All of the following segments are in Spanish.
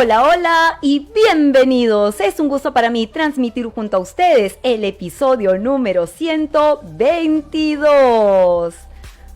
Hola, hola y bienvenidos. Es un gusto para mí transmitir junto a ustedes el episodio número 122.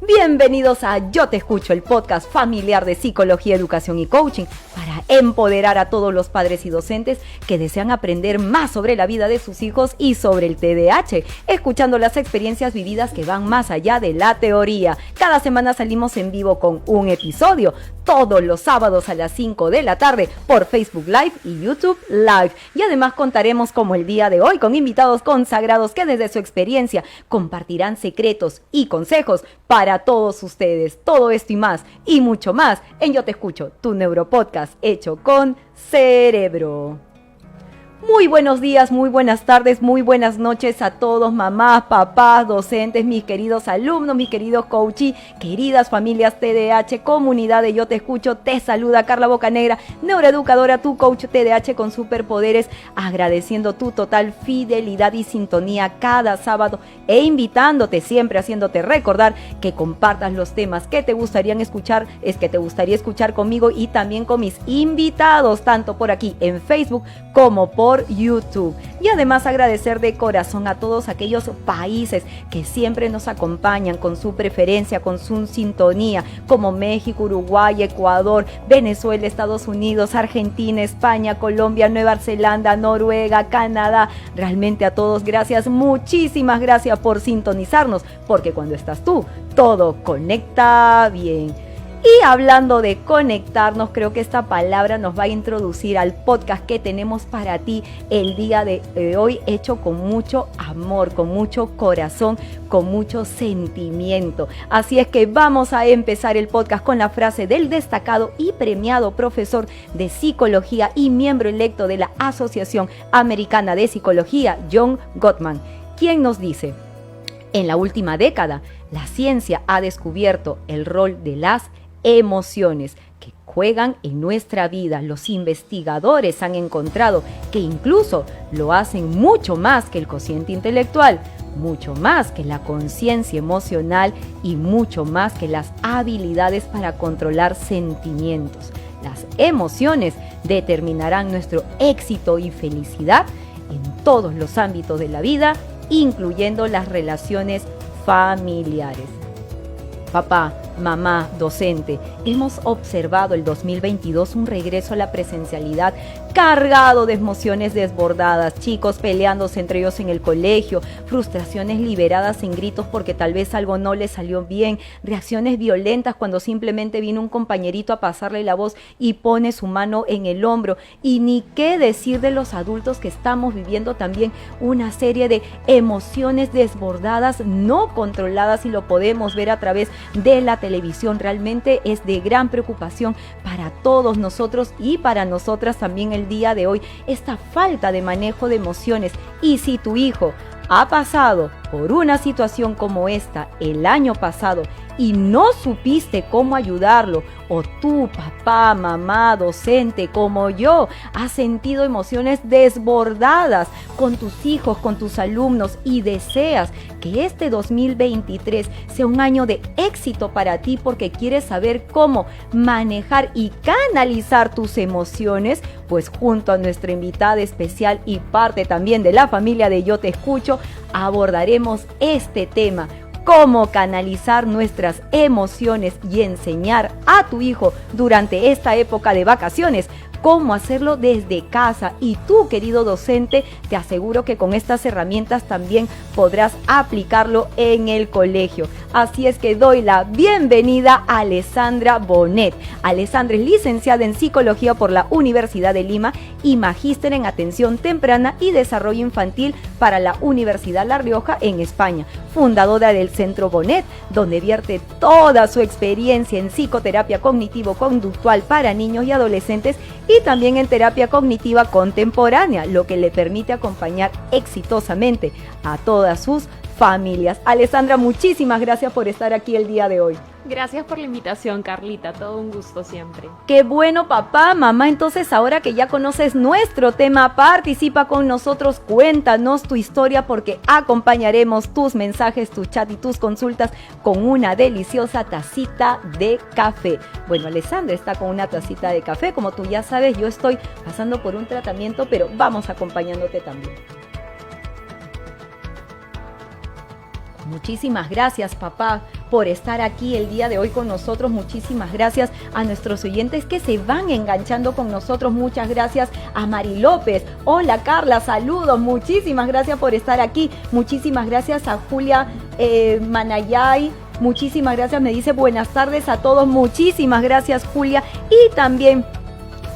Bienvenidos a Yo Te Escucho, el podcast familiar de psicología, educación y coaching para empoderar a todos los padres y docentes que desean aprender más sobre la vida de sus hijos y sobre el TDAH, escuchando las experiencias vividas que van más allá de la teoría. Cada semana salimos en vivo con un episodio, todos los sábados a las 5 de la tarde por Facebook Live y YouTube Live. Y además contaremos, como el día de hoy, con invitados consagrados que desde su experiencia compartirán secretos y consejos para todos ustedes. Todo esto y más, y mucho más, en Yo Te Escucho, tu neuropodcast hecho con cerebro. Muy buenos días, muy buenas tardes, muy buenas noches a todos, mamás, papás, docentes, mis queridos alumnos, mis queridos coaches, queridas familias TDAH, comunidad de Yo Te Escucho. Te saluda Carla Bocanegra, neuroeducadora, tu coach TDAH con superpoderes, agradeciendo tu total fidelidad y sintonía cada sábado e invitándote siempre, haciéndote recordar que compartas los temas que te gustaría escuchar conmigo y también con mis invitados, tanto por aquí en Facebook como por YouTube. Y además agradecer de corazón a todos aquellos países que siempre nos acompañan con su preferencia, con su sintonía, como México, Uruguay, Ecuador, Venezuela, Estados Unidos, Argentina, España, Colombia, Nueva Zelanda, Noruega, Canadá. Realmente a todos gracias, muchísimas gracias por sintonizarnos, porque cuando estás tú, todo conecta bien. Y hablando de conectarnos, creo que esta palabra nos va a introducir al podcast que tenemos para ti el día de hoy, hecho con mucho amor, con mucho corazón, con mucho sentimiento. Así es que vamos a empezar el podcast con la frase del destacado y premiado profesor de psicología y miembro electo de la Asociación Americana de Psicología, John Gottman, quien nos dice: en la última década, la ciencia ha descubierto el rol de las emociones que juegan en nuestra vida. Los investigadores han encontrado que incluso lo hacen mucho más que el cociente intelectual, mucho más que la conciencia emocional y mucho más que las habilidades para controlar sentimientos. Las emociones determinarán nuestro éxito y felicidad en todos los ámbitos de la vida, incluyendo las relaciones familiares. Papá, mamá, docente, hemos observado el 2022 un regreso a la presencialidad cargado de emociones desbordadas, chicos peleándose entre ellos en el colegio, frustraciones liberadas en gritos porque tal vez algo no les salió bien, reacciones violentas cuando simplemente viene un compañerito a pasarle la voz y pone su mano en el hombro, y ni qué decir de los adultos que estamos viviendo también una serie de emociones desbordadas no controladas, y lo podemos ver a través de la televisión. Realmente es de gran preocupación para todos nosotros y para nosotras también el día de hoy, esta falta de manejo de emociones. Y si tu hijo ha pasado por una situación como esta el año pasado y no supiste cómo ayudarlo, o tú, papá, mamá, docente, como yo, has sentido emociones desbordadas con tus hijos, con tus alumnos, y deseas que este 2023 sea un año de éxito para ti porque quieres saber cómo manejar y canalizar tus emociones, pues junto a nuestra invitada especial y parte también de la familia de Yo Te Escucho, abordaremos este tema: cómo canalizar nuestras emociones y enseñar a tu hijo durante esta época de vacaciones cómo hacerlo desde casa. Y tú, querido docente, te aseguro que con estas herramientas también podrás aplicarlo en el colegio. Así es que doy la bienvenida a Alessandra Bonet. Alessandra es licenciada en Psicología por la Universidad de Lima y magíster en Atención Temprana y Desarrollo Infantil para la Universidad La Rioja en España. Fundadora del Centro Bonet, donde vierte toda su experiencia en psicoterapia cognitivo-conductual para niños y adolescentes y también en terapia cognitiva contemporánea, lo que le permite acompañar exitosamente a todas sus familias. Alessandra, muchísimas gracias por estar aquí el día de hoy. Gracias por la invitación, Carlita, todo un gusto siempre. Qué bueno, papá, mamá. Entonces, ahora que ya conoces nuestro tema, participa con nosotros, cuéntanos tu historia porque acompañaremos tus mensajes, tu chat y tus consultas con una deliciosa tacita de café. Bueno, Alessandra está con una tacita de café, como tú ya sabes, yo estoy pasando por un tratamiento, pero vamos acompañándote también. Muchísimas gracias, papá, por estar aquí el día de hoy con nosotros. Muchísimas gracias a nuestros oyentes que se van enganchando con nosotros. Muchas gracias a Mari López. Hola, Carla, saludos. Muchísimas gracias por estar aquí. Muchísimas gracias a Julia Manayay. Muchísimas gracias. Me dice buenas tardes a todos. Muchísimas gracias, Julia. Y también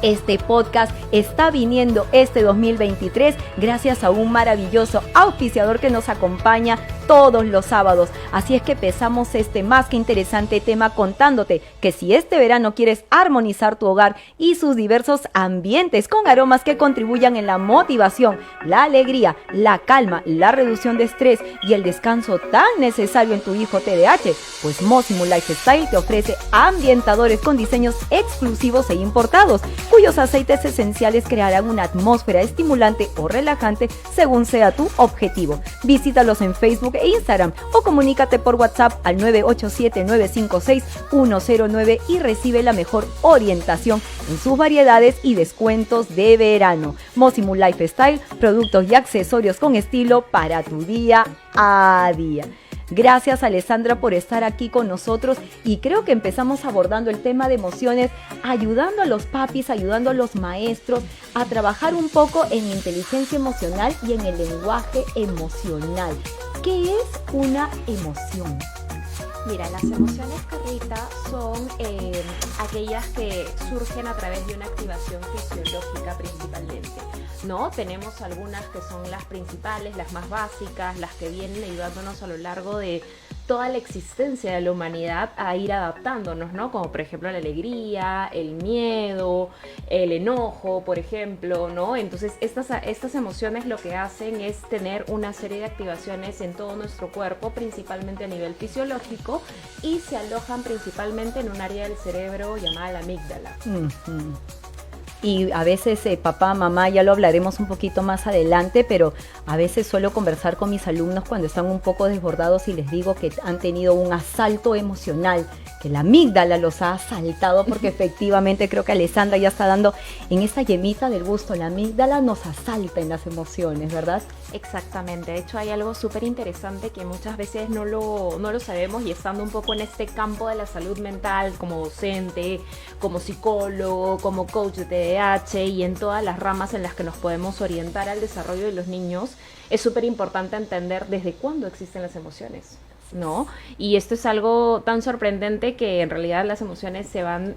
este podcast está viniendo este 2023 gracias a un maravilloso auspiciador que nos acompaña todos los sábados. Así es que empezamos este más que interesante tema contándote que si este verano quieres armonizar tu hogar y sus diversos ambientes con aromas que contribuyan en la motivación, la alegría, la calma, la reducción de estrés y el descanso tan necesario en tu hijo TDAH, pues Mossimo Lifestyle te ofrece ambientadores con diseños exclusivos e importados, cuyos aceites esenciales crearán una atmósfera estimulante o relajante según sea tu objetivo. Visítalos en Facebook e Instagram o comunícate por WhatsApp al 987-956-109 y recibe la mejor orientación en sus variedades y descuentos de verano. Mossimo Lifestyle, productos y accesorios con estilo para tu día a día. Gracias, Alessandra, por estar aquí con nosotros y creo que empezamos abordando el tema de emociones, ayudando a los papis, ayudando a los maestros a trabajar un poco en inteligencia emocional y en el lenguaje emocional. ¿Qué es una emoción? Mira, las emociones, Carlita, son aquellas que surgen a través de una activación fisiológica principalmente, ¿no? Tenemos algunas que son las principales, las más básicas, las que vienen ayudándonos a lo largo de toda la existencia de la humanidad a ir adaptándonos, ¿no? Como por ejemplo la alegría, el miedo, el enojo, por ejemplo, ¿no? Entonces estas emociones lo que hacen es tener una serie de activaciones en todo nuestro cuerpo, principalmente a nivel fisiológico, y se alojan principalmente en un área del cerebro llamada la amígdala. Uh-huh. Y a veces papá, mamá, ya lo hablaremos un poquito más adelante, pero a veces suelo conversar con mis alumnos cuando están un poco desbordados y les digo que han tenido un asalto emocional, que la amígdala los ha asaltado, porque efectivamente creo que Alessandra ya está dando en esta yemita del gusto. La amígdala nos asalta en las emociones, ¿verdad? Exactamente, de hecho hay algo súper interesante que muchas veces no lo sabemos, y estando un poco en este campo de la salud mental como docente, como psicólogo, como coach de TDAH y en todas las ramas en las que nos podemos orientar al desarrollo de los niños, es súper importante entender desde cuándo existen las emociones, ¿no? Y esto es algo tan sorprendente que en realidad las emociones se van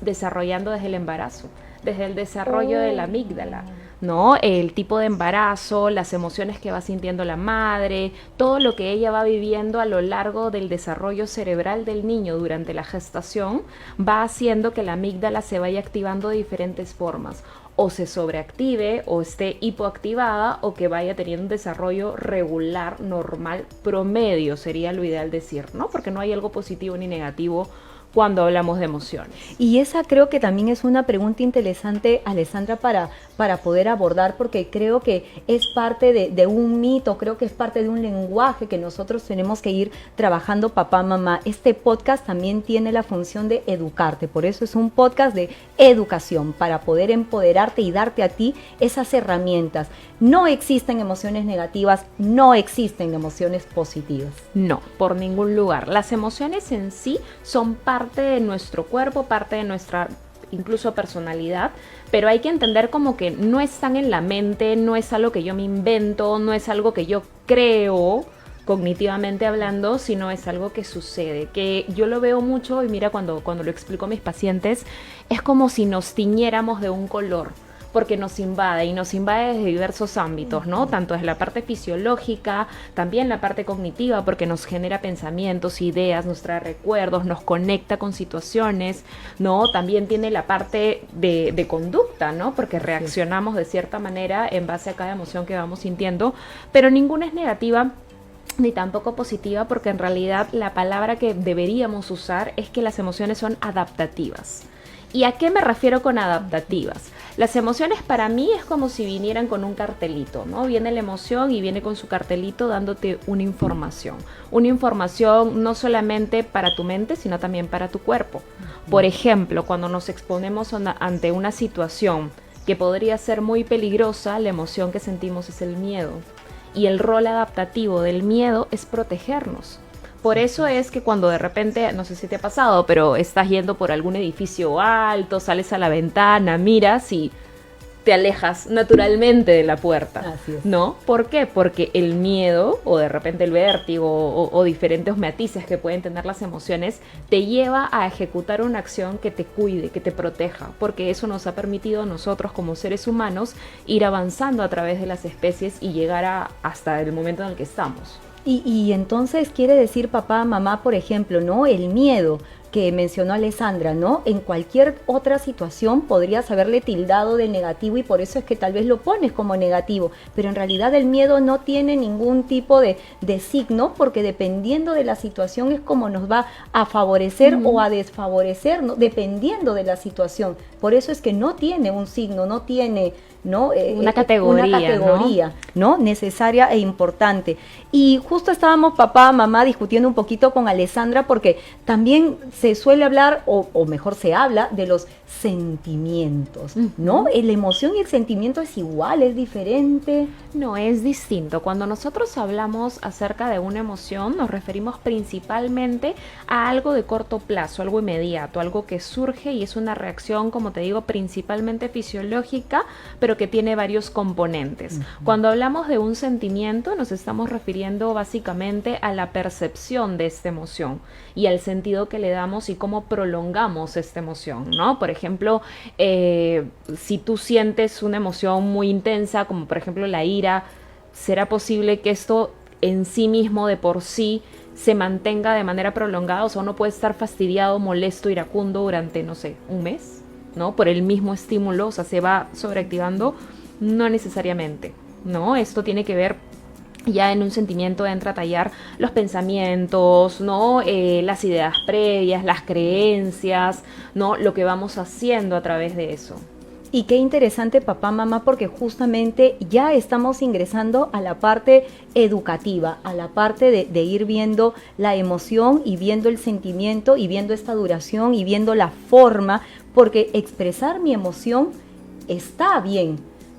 desarrollando desde el embarazo, desde el desarrollo de la amígdala, ¿no? El tipo de embarazo, las emociones que va sintiendo la madre, todo lo que ella va viviendo a lo largo del desarrollo cerebral del niño durante la gestación va haciendo que la amígdala se vaya activando de diferentes formas, o se sobreactive, o esté hipoactivada, o que vaya teniendo un desarrollo regular, normal, promedio, sería lo ideal decir, ¿no? Porque no hay algo positivo ni negativo cuando hablamos de emociones. Y esa creo que también es una pregunta interesante, Alessandra, para poder abordar, porque creo que es parte de un mito, creo que es parte de un lenguaje que nosotros tenemos que ir trabajando, papá, mamá. Este podcast también tiene la función de educarte, por eso es un podcast de educación, para poder empoderarte y darte a ti esas herramientas. No existen emociones negativas, no existen emociones positivas. No, por ningún lugar. Las emociones en sí son parte de nuestro cuerpo, parte de nuestra incluso personalidad, pero hay que entender como que no están en la mente, no es algo que yo me invento, no es algo que yo creo cognitivamente hablando, sino es algo que sucede, que yo lo veo mucho y mira, cuando lo explico a mis pacientes, es como si nos tiñéramos de un color, porque nos invade y nos invade desde diversos ámbitos, ¿no? Tanto desde la parte fisiológica, también la parte cognitiva, porque nos genera pensamientos, ideas, nos trae recuerdos, nos conecta con situaciones, ¿no? También tiene la parte de conducta, ¿no? Porque reaccionamos de cierta manera en base a cada emoción que vamos sintiendo, pero ninguna es negativa ni tampoco positiva, porque en realidad la palabra que deberíamos usar es que las emociones son adaptativas. ¿Y a qué me refiero con adaptativas? Las emociones para mí es como si vinieran con un cartelito, ¿no? Viene la emoción y viene con su cartelito dándote una información. Una información no solamente para tu mente, sino también para tu cuerpo. Por ejemplo, cuando nos exponemos ante una situación que podría ser muy peligrosa, la emoción que sentimos es el miedo. Y el rol adaptativo del miedo es protegernos. Por eso es que cuando de repente, no sé si te ha pasado, pero estás yendo por algún edificio alto, sales a la ventana, miras y te alejas naturalmente de la puerta. Así es. ¿No? ¿Por qué? Porque el miedo o de repente el vértigo o diferentes matices que pueden tener las emociones te lleva a ejecutar una acción que te cuide, que te proteja, porque eso nos ha permitido a nosotros como seres humanos ir avanzando a través de las especies y llegar hasta el momento en el que estamos. Y entonces quiere decir papá, mamá, por ejemplo, ¿no? El miedo que mencionó Alessandra, ¿no? En cualquier otra situación podrías haberle tildado de negativo y por eso es que tal vez lo pones como negativo, pero en realidad el miedo no tiene ningún tipo de signo, porque dependiendo de la situación es como nos va a favorecer o a desfavorecer, ¿no? Dependiendo de la situación. Por eso es que no tiene un signo, no tiene... ¿no? Una categoría, ¿no? Necesaria e importante. Y justo estábamos papá, mamá discutiendo un poquito con Alessandra porque también se suele hablar, o mejor se habla, de los sentimientos, ¿no? La emoción y el sentimiento es igual, es diferente. No, es distinto. Cuando nosotros hablamos acerca de una emoción, nos referimos principalmente a algo de corto plazo, algo inmediato, algo que surge y es una reacción, como te digo, principalmente fisiológica, pero que tiene varios componentes. Cuando hablamos de un sentimiento, nos estamos refiriendo básicamente a la percepción de esta emoción y al sentido que le damos y cómo prolongamos esta emoción, ¿no? Por ejemplo, si tú sientes una emoción muy intensa, como por ejemplo la ira, ¿será posible que esto en sí mismo, de por sí, se mantenga de manera prolongada? O sea, uno puede estar fastidiado, molesto, iracundo durante, no sé, un mes, ¿no? Por el mismo estímulo, o sea, se va sobreactivando. No necesariamente, ¿no? Esto tiene que ver, ya en un sentimiento entra a tallar los pensamientos, ¿no? Las ideas previas, las creencias, ¿no? Lo que vamos haciendo a través de eso. Y qué interesante, papá, mamá, porque justamente ya estamos ingresando a la parte educativa, a la parte de ir viendo la emoción y viendo el sentimiento y viendo esta duración y viendo la forma, porque expresar mi emoción está bien,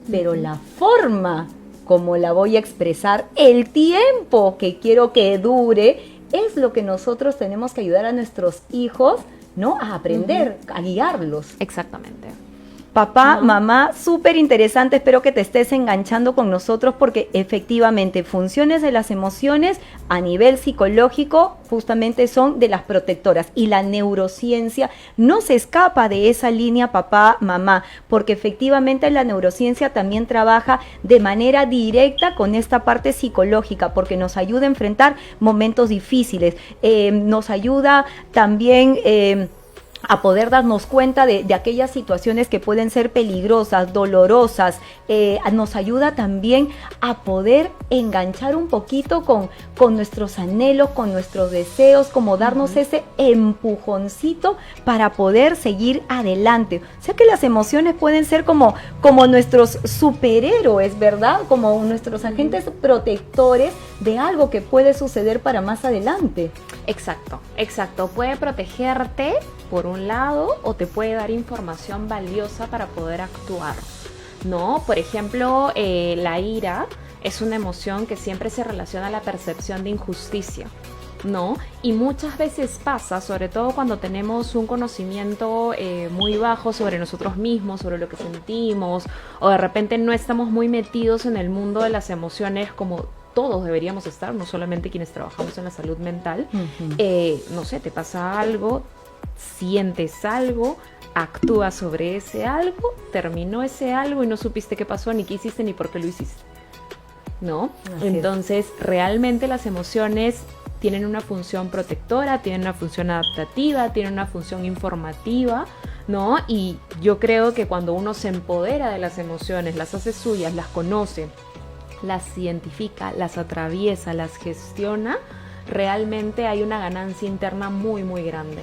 pero la forma como la voy a expresar, el tiempo que quiero que dure, es lo que nosotros tenemos que ayudar a nuestros hijos, ¿no? A aprender, a guiarlos. Exactamente. Papá, mamá, súper interesante, espero que te estés enganchando con nosotros porque efectivamente funciones de las emociones a nivel psicológico justamente son de las protectoras y la neurociencia no se escapa de esa línea, papá, mamá, porque efectivamente la neurociencia también trabaja de manera directa con esta parte psicológica porque nos ayuda a enfrentar momentos difíciles, nos ayuda también... a poder darnos cuenta de aquellas situaciones que pueden ser peligrosas, dolorosas, nos ayuda también a poder enganchar un poquito con nuestros anhelos, con nuestros deseos, como darnos ese empujoncito para poder seguir adelante. O sea que las emociones pueden ser como nuestros superhéroes, ¿verdad? Como nuestros agentes protectores de algo que puede suceder para más adelante. Exacto, exacto. Puede protegerte por un lado o te puede dar información valiosa para poder actuar, ¿no? Por ejemplo, la ira es una emoción que siempre se relaciona a la percepción de injusticia, ¿no? Y muchas veces pasa, sobre todo cuando tenemos un conocimiento muy bajo sobre nosotros mismos, sobre lo que sentimos, o de repente no estamos muy metidos en el mundo de las emociones como todos deberíamos estar, no solamente quienes trabajamos en la salud mental. No sé, te pasa algo, sientes algo, actúas sobre ese algo, terminó ese algo y no supiste qué pasó, ni qué hiciste, ni por qué lo hiciste, ¿no? Entonces, realmente las emociones tienen una función protectora, tienen una función adaptativa, tienen una función informativa, ¿no? Y yo creo que cuando uno se empodera de las emociones, las hace suyas, las conoce, las identifica, las atraviesa, las gestiona, realmente hay una ganancia interna muy, muy grande.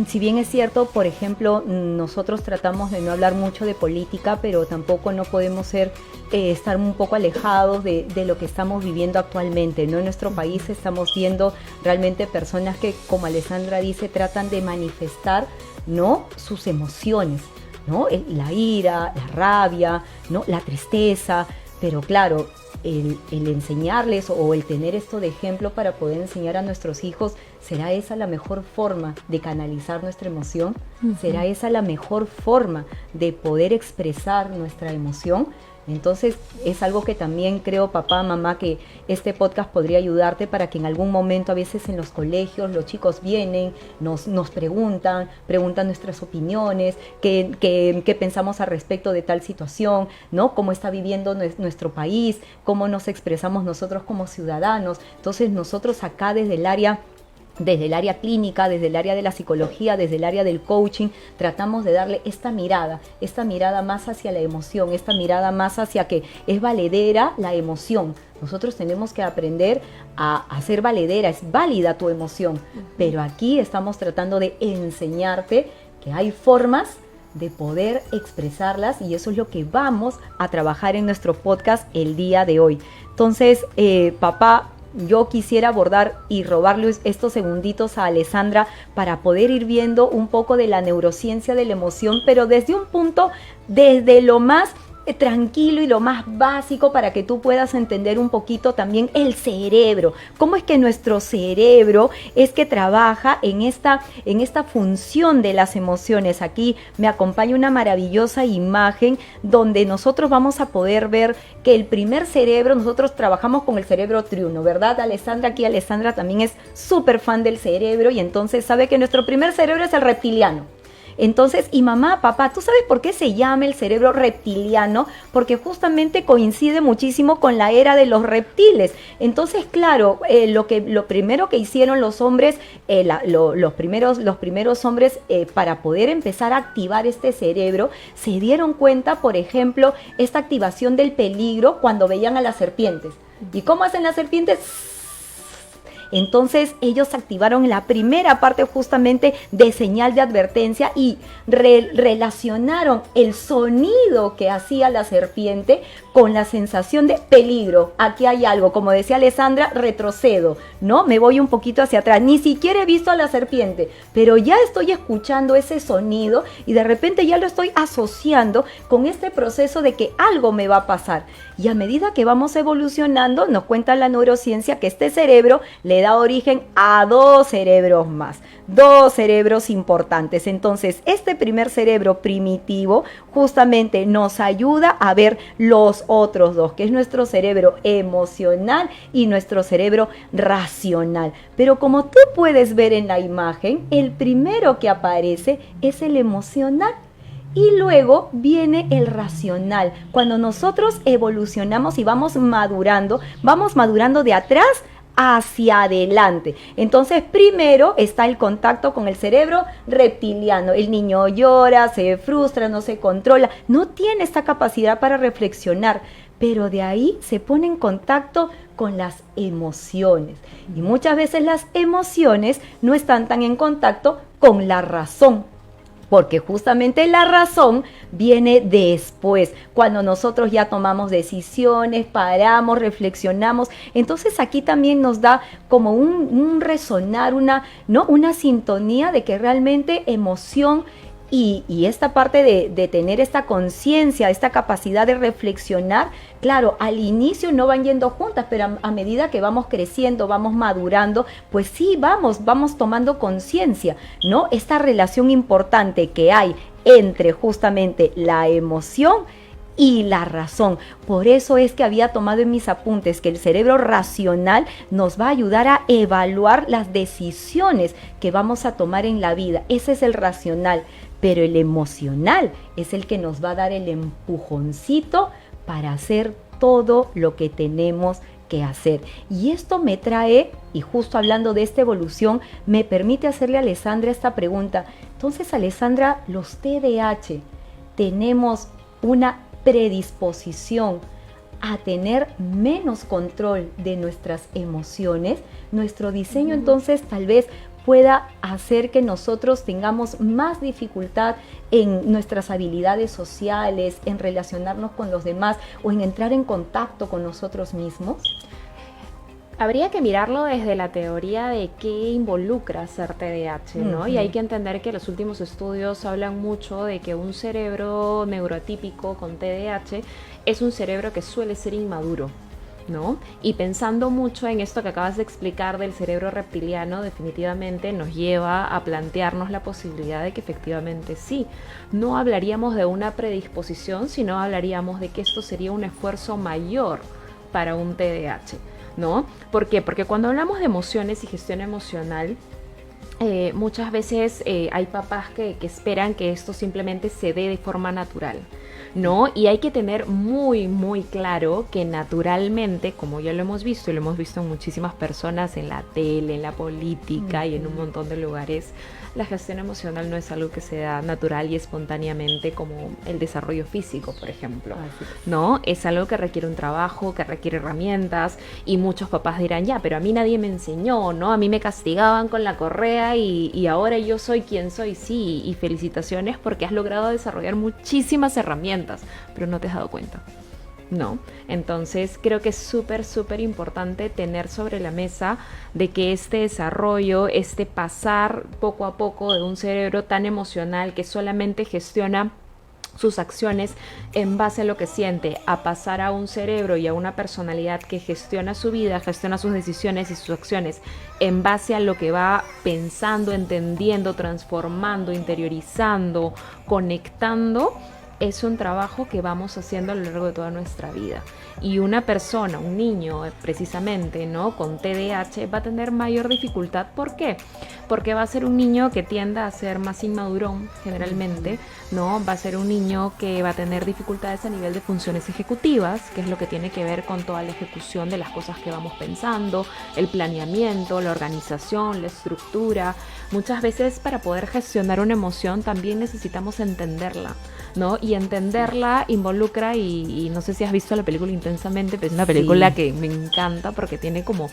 Si bien es cierto, por ejemplo, nosotros tratamos de no hablar mucho de política, pero tampoco no podemos estar un poco alejados de lo que estamos viviendo actualmente, ¿no? En nuestro país estamos viendo realmente personas que, como Alessandra dice, tratan de manifestar, ¿no?, sus emociones, ¿no? La ira, la rabia, ¿no?, la tristeza, pero claro, el enseñarles o el tener esto de ejemplo para poder enseñar a nuestros hijos, ¿será esa la mejor forma de canalizar nuestra emoción? Uh-huh. ¿Será esa la mejor forma de poder expresar nuestra emoción? Entonces es algo que también creo, papá, mamá, que este podcast podría ayudarte para que en algún momento, a veces en los colegios, los chicos vienen, nos preguntan nuestras opiniones, qué pensamos al respecto de tal situación, ¿no? Cómo está viviendo nuestro país, cómo nos expresamos nosotros como ciudadanos. Entonces nosotros acá desde el área clínica, desde el área de la psicología, desde el área del coaching, tratamos de darle esta mirada más hacia la emoción, esta mirada más hacia que es valedera la emoción. Nosotros tenemos que aprender a ser valedera, es válida tu emoción, pero aquí estamos tratando de enseñarte que hay formas de poder expresarlas y eso es lo que vamos a trabajar en nuestro podcast el día de hoy. Entonces, papá, yo quisiera abordar y robarle estos segunditos a Alessandra para poder ir viendo un poco de la neurociencia de la emoción, pero desde un punto, desde lo más tranquilo y lo más básico para que tú puedas entender un poquito también el cerebro. ¿Cómo es que nuestro cerebro es que trabaja en esta función de las emociones? Aquí me acompaña una maravillosa imagen donde nosotros vamos a poder ver que el primer cerebro, nosotros trabajamos con el cerebro triuno, ¿verdad, Alessandra? Aquí Alessandra también es súper fan del cerebro y entonces sabe que nuestro primer cerebro es el reptiliano. Entonces, y mamá, papá, ¿tú sabes por qué se llama el cerebro reptiliano? Porque justamente coincide muchísimo con la era de los reptiles. Entonces, claro, lo primero que hicieron los hombres, los primeros hombres para poder empezar a activar este cerebro, se dieron cuenta, por ejemplo, esta activación del peligro cuando veían a las serpientes. ¿Y cómo hacen las serpientes? Entonces ellos activaron la primera parte justamente de señal de advertencia y relacionaron el sonido que hacía la serpiente con la sensación de peligro. Aquí hay algo, como decía Alessandra, retrocedo, ¿no? Me voy un poquito hacia atrás. Ni siquiera he visto a la serpiente, pero ya estoy escuchando ese sonido y de repente ya lo estoy asociando con este proceso de que algo me va a pasar. Y a medida que vamos evolucionando, nos cuenta la neurociencia que este cerebro le da origen a 2 cerebros más, 2 cerebros importantes. Entonces, este primer cerebro primitivo justamente nos ayuda a ver los otros 2, que es nuestro cerebro emocional y nuestro cerebro racional. Pero como tú puedes ver en la imagen, el primero que aparece es el emocional. Y luego viene el racional. Cuando nosotros evolucionamos y vamos madurando de atrás hacia adelante. Entonces, primero está el contacto con el cerebro reptiliano. El niño llora, se frustra, no se controla, no tiene esta capacidad para reflexionar, pero de ahí se pone en contacto con las emociones. Y muchas veces las emociones no están tan en contacto con la razón, porque justamente la razón viene después, cuando nosotros ya tomamos decisiones, paramos, reflexionamos. Entonces aquí también nos da como un resonar, una sintonía de que realmente emoción y esta parte de tener esta conciencia, esta capacidad de reflexionar, claro, al inicio no van yendo juntas, pero a medida que vamos creciendo, vamos madurando, pues sí, vamos tomando conciencia, ¿no? Esta relación importante que hay entre justamente la emoción y la razón. Por eso es que había tomado en mis apuntes que el cerebro racional nos va a ayudar a evaluar las decisiones que vamos a tomar en la vida. Ese es el racional, pero el emocional es el que nos va a dar el empujoncito para hacer todo lo que tenemos que hacer. Y esto me trae, y justo hablando de esta evolución, me permite hacerle a Alessandra esta pregunta. Entonces, Alessandra, los TDAH, tenemos una predisposición a tener menos control de nuestras emociones, nuestro diseño entonces tal vez pueda hacer que nosotros tengamos más dificultad en nuestras habilidades sociales, en relacionarnos con los demás o en entrar en contacto con nosotros mismos? Habría que mirarlo desde la teoría de qué involucra ser TDAH, ¿no? Y hay que entender que los últimos estudios hablan mucho de que un cerebro neurotípico con TDAH es un cerebro que suele ser inmaduro, ¿no? Y pensando mucho en esto que acabas de explicar del cerebro reptiliano, definitivamente nos lleva a plantearnos la posibilidad de que efectivamente sí, no hablaríamos de una predisposición, sino hablaríamos de que esto sería un esfuerzo mayor para un TDAH, ¿no? ¿Por qué? Porque cuando hablamos de emociones y gestión emocional, muchas veces hay papás que esperan que esto simplemente se dé de forma natural, ¿no? Y hay que tener muy, muy claro que naturalmente, como ya lo hemos visto y lo hemos visto en muchísimas personas en la tele, en la política y en un montón de lugares, la gestión emocional no es algo que se da natural y espontáneamente como el desarrollo físico, por ejemplo, ¿no? Es algo que requiere un trabajo, que requiere herramientas, y muchos papás dirán, ya, pero a mí nadie me enseñó, ¿no? A mí me castigaban con la correa y ahora yo soy quien soy. Sí, y felicitaciones porque has logrado desarrollar muchísimas herramientas, pero no te has dado cuenta, ¿no? Entonces creo que es súper, súper importante tener sobre la mesa de que este desarrollo, este pasar poco a poco de un cerebro tan emocional que solamente gestiona sus acciones en base a lo que siente, a pasar a un cerebro y a una personalidad que gestiona su vida, gestiona sus decisiones y sus acciones en base a lo que va pensando, entendiendo, transformando, interiorizando, conectando. Es un trabajo que vamos haciendo a lo largo de toda nuestra vida. Y una persona, un niño precisamente, ¿no?, con TDAH va a tener mayor dificultad. ¿Por qué? Porque va a ser un niño que tienda a ser más inmadurón generalmente, ¿no? Va a ser un niño que va a tener dificultades a nivel de funciones ejecutivas, que es lo que tiene que ver con toda la ejecución de las cosas que vamos pensando, el planeamiento, la organización, la estructura. Muchas veces para poder gestionar una emoción también necesitamos entenderla, ¿no? Y entenderla involucra, y no sé si has visto la película Intensamente, pero es una película que me encanta porque tiene como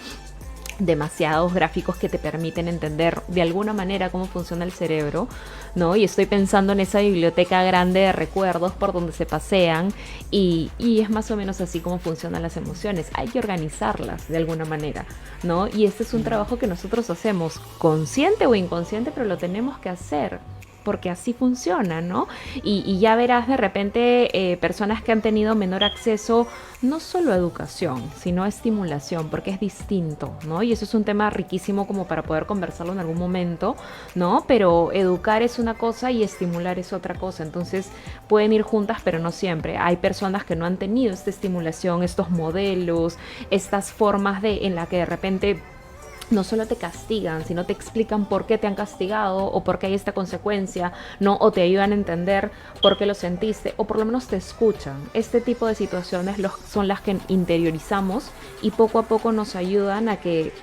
demasiados gráficos que te permiten entender de alguna manera cómo funciona el cerebro, ¿no? Y estoy pensando en esa biblioteca grande de recuerdos por donde se pasean y es más o menos así como funcionan las emociones. Hay que organizarlas de alguna manera, ¿no? Y este es un trabajo que nosotros hacemos consciente o inconsciente, pero lo tenemos que hacer porque así funciona, ¿no? Y ya verás de repente personas que han tenido menor acceso no solo a educación, sino a estimulación, porque es distinto, ¿no? Y eso es un tema riquísimo como para poder conversarlo en algún momento, ¿no? Pero educar es una cosa y estimular es otra cosa, entonces pueden ir juntas, pero no siempre. Hay personas que no han tenido esta estimulación, estos modelos, estas formas en la que de repente no solo te castigan, sino te explican por qué te han castigado o por qué hay esta consecuencia, ¿no? O te ayudan a entender por qué lo sentiste, o por lo menos te escuchan. Este tipo de situaciones son las que interiorizamos y poco a poco nos ayudan a que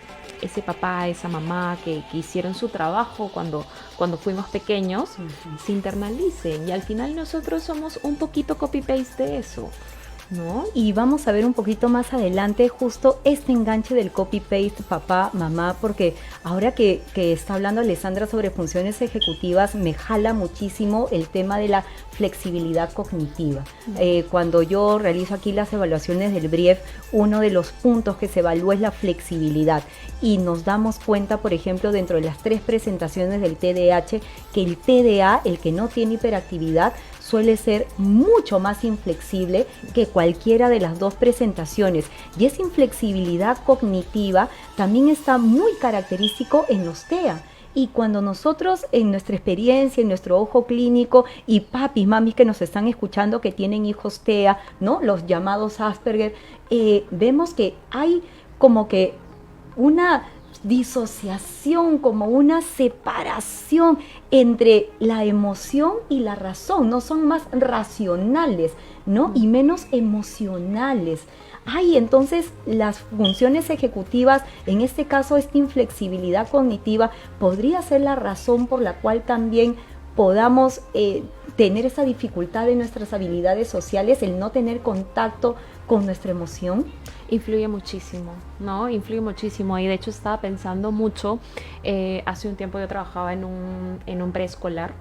ese papá, esa mamá que hicieron su trabajo cuando fuimos pequeños, se internalicen, y al final nosotros somos un poquito copy-paste de eso, ¿no? Y vamos a ver un poquito más adelante justo este enganche del copy-paste papá, mamá, porque ahora que está hablando Alessandra sobre funciones ejecutivas, me jala muchísimo el tema de la flexibilidad cognitiva. Cuando yo realizo aquí las evaluaciones del BRIEF, uno de los puntos que se evalúa es la flexibilidad, y nos damos cuenta, por ejemplo, dentro de las 3 presentaciones del TDAH, que el TDA, el que no tiene hiperactividad, suele ser mucho más inflexible que cualquiera de las 2 presentaciones, y esa inflexibilidad cognitiva también está muy característico en los TEA. Y cuando nosotros en nuestra experiencia, en nuestro ojo clínico, y papis, mamis que nos están escuchando que tienen hijos TEA, ¿no?, los llamados Asperger, vemos que hay como que una disociación, como una separación entre la emoción y la razón. No son más racionales, ¿no?, y menos emocionales. Entonces las funciones ejecutivas, en este caso esta inflexibilidad cognitiva, podría ser la razón por la cual también podamos tener esa dificultad en nuestras habilidades sociales, el no tener contacto con nuestra emoción? Influye muchísimo, ¿no? Influye muchísimo. Y de hecho estaba pensando mucho, hace un tiempo yo trabajaba en un preescolar,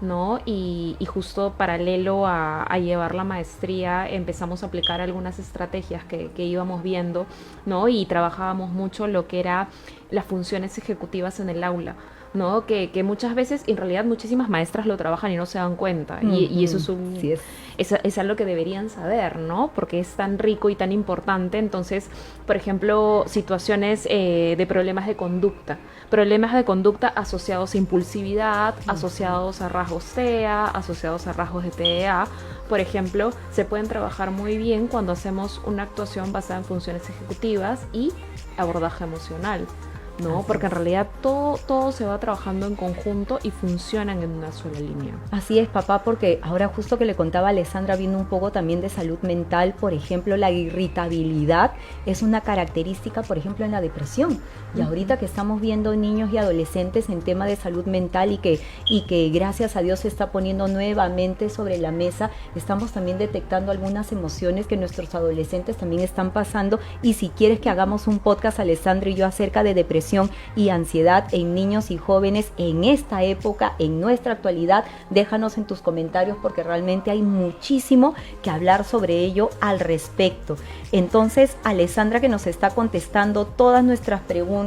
¿no? Y justo paralelo a llevar la maestría empezamos a aplicar algunas estrategias que íbamos viendo, ¿no? Y trabajábamos mucho lo que era las funciones ejecutivas en el aula, ¿no? Que muchas veces, en realidad muchísimas maestras lo trabajan y no se dan cuenta. Y eso es algo que deberían saber, ¿no? Porque es tan rico y tan importante. Entonces, por ejemplo, situaciones de problemas de conducta asociados a impulsividad, asociados a rasgos TEA, asociados a rasgos de TDA, por ejemplo, se pueden trabajar muy bien cuando hacemos una actuación basada en funciones ejecutivas y abordaje emocional, ¿no? Porque en realidad todo se va trabajando en conjunto y funcionan en una sola línea. Así es, papá, porque ahora justo que le contaba a Alessandra, viendo un poco también de salud mental, por ejemplo, la irritabilidad es una característica, por ejemplo, en la depresión. Y ahorita que estamos viendo niños y adolescentes en tema de salud mental y que gracias a Dios se está poniendo nuevamente sobre la mesa, estamos también detectando algunas emociones que nuestros adolescentes también están pasando. Y si quieres que hagamos un podcast, Alessandra y yo, acerca de depresión y ansiedad en niños y jóvenes en esta época, en nuestra actualidad, déjanos en tus comentarios, porque realmente hay muchísimo que hablar sobre ello al respecto. Entonces, Alessandra, que nos está contestando todas nuestras preguntas,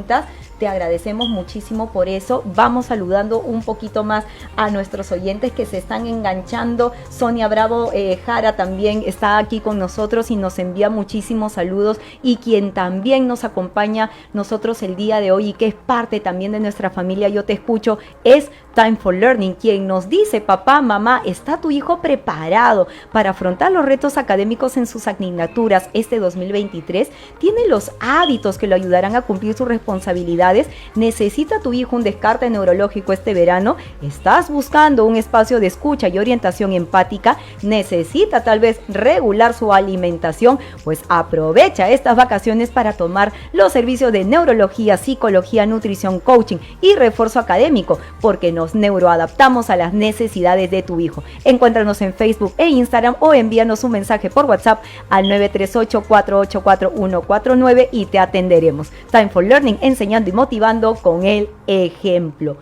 te agradecemos muchísimo por eso. Vamos saludando un poquito más a nuestros oyentes que se están enganchando. Sonia Bravo Jara también está aquí con nosotros y nos envía muchísimos saludos, y quien también nos acompaña nosotros el día de hoy y que es parte también de nuestra familia Yo Te Escucho es Time for Learning, quien nos dice: papá, mamá, ¿está tu hijo preparado para afrontar los retos académicos en sus asignaturas este 2023? ¿Tiene los hábitos que lo ayudarán a cumplir sus responsabilidades? ¿Necesita tu hijo un descarte neurológico este verano? ¿Estás buscando un espacio de escucha y orientación empática? ¿Necesita tal vez regular su alimentación? Pues aprovecha estas vacaciones para tomar los servicios de neurología, psicología, nutrición, coaching y refuerzo académico, porque nos neuroadaptamos a las necesidades de tu hijo. Encuéntranos en Facebook e Instagram o envíanos un mensaje por WhatsApp al 938-484-149 y te atenderemos. Time for Learning, enseñando y motivando con el ejemplo.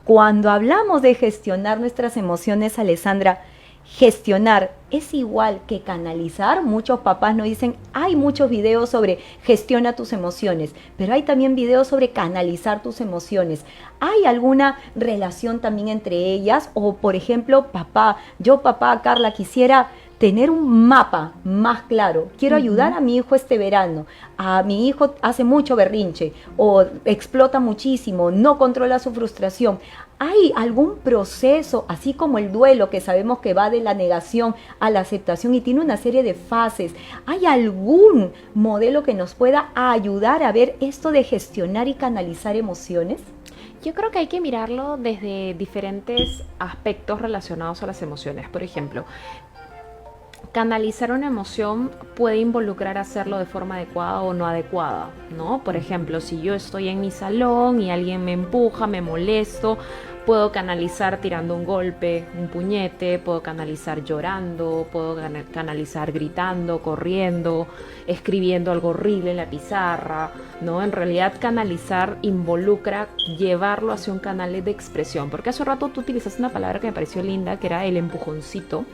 Cuando hablamos de gestionar nuestras emociones, Alessandra, gestionar es igual que canalizar. Muchos papás nos dicen: hay muchos videos sobre gestiona tus emociones, pero hay también videos sobre canalizar tus emociones. ¿Hay alguna relación también entre ellas? O por ejemplo, papá, Carla, quisiera tener un mapa más claro. Quiero ayudar a mi hijo este verano. A mi hijo hace mucho berrinche o explota muchísimo, no controla su frustración. ¿Hay algún proceso, así como el duelo, que sabemos que va de la negación a la aceptación y tiene una serie de fases? ¿Hay algún modelo que nos pueda ayudar a ver esto de gestionar y canalizar emociones? Yo creo que hay que mirarlo desde diferentes aspectos relacionados a las emociones. Por ejemplo, canalizar una emoción puede involucrar hacerlo de forma adecuada o no adecuada, ¿no? Por ejemplo, si yo estoy en mi salón y alguien me empuja, me molesto, puedo canalizar tirando un golpe, un puñete, puedo canalizar llorando, puedo canalizar gritando, corriendo, escribiendo algo horrible en la pizarra, ¿no? En realidad canalizar involucra llevarlo hacia un canal de expresión, porque hace rato tú utilizaste una palabra que me pareció linda, que era el empujoncito,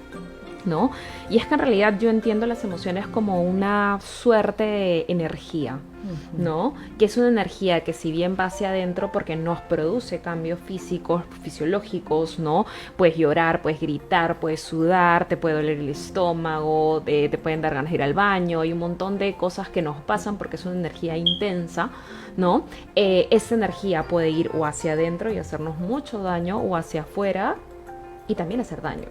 ¿no? Y es que en realidad yo entiendo las emociones como una suerte de energía, ¿no? Que es una energía que, si bien va hacia adentro porque nos produce cambios físicos, fisiológicos, ¿no? Puedes llorar, puedes gritar, puedes sudar, te puede doler el estómago, te pueden dar ganas de ir al baño, y un montón de cosas que nos pasan porque es una energía intensa, ¿no? Esa energía puede ir o hacia adentro y hacernos mucho daño, o hacia afuera y también hacer daño,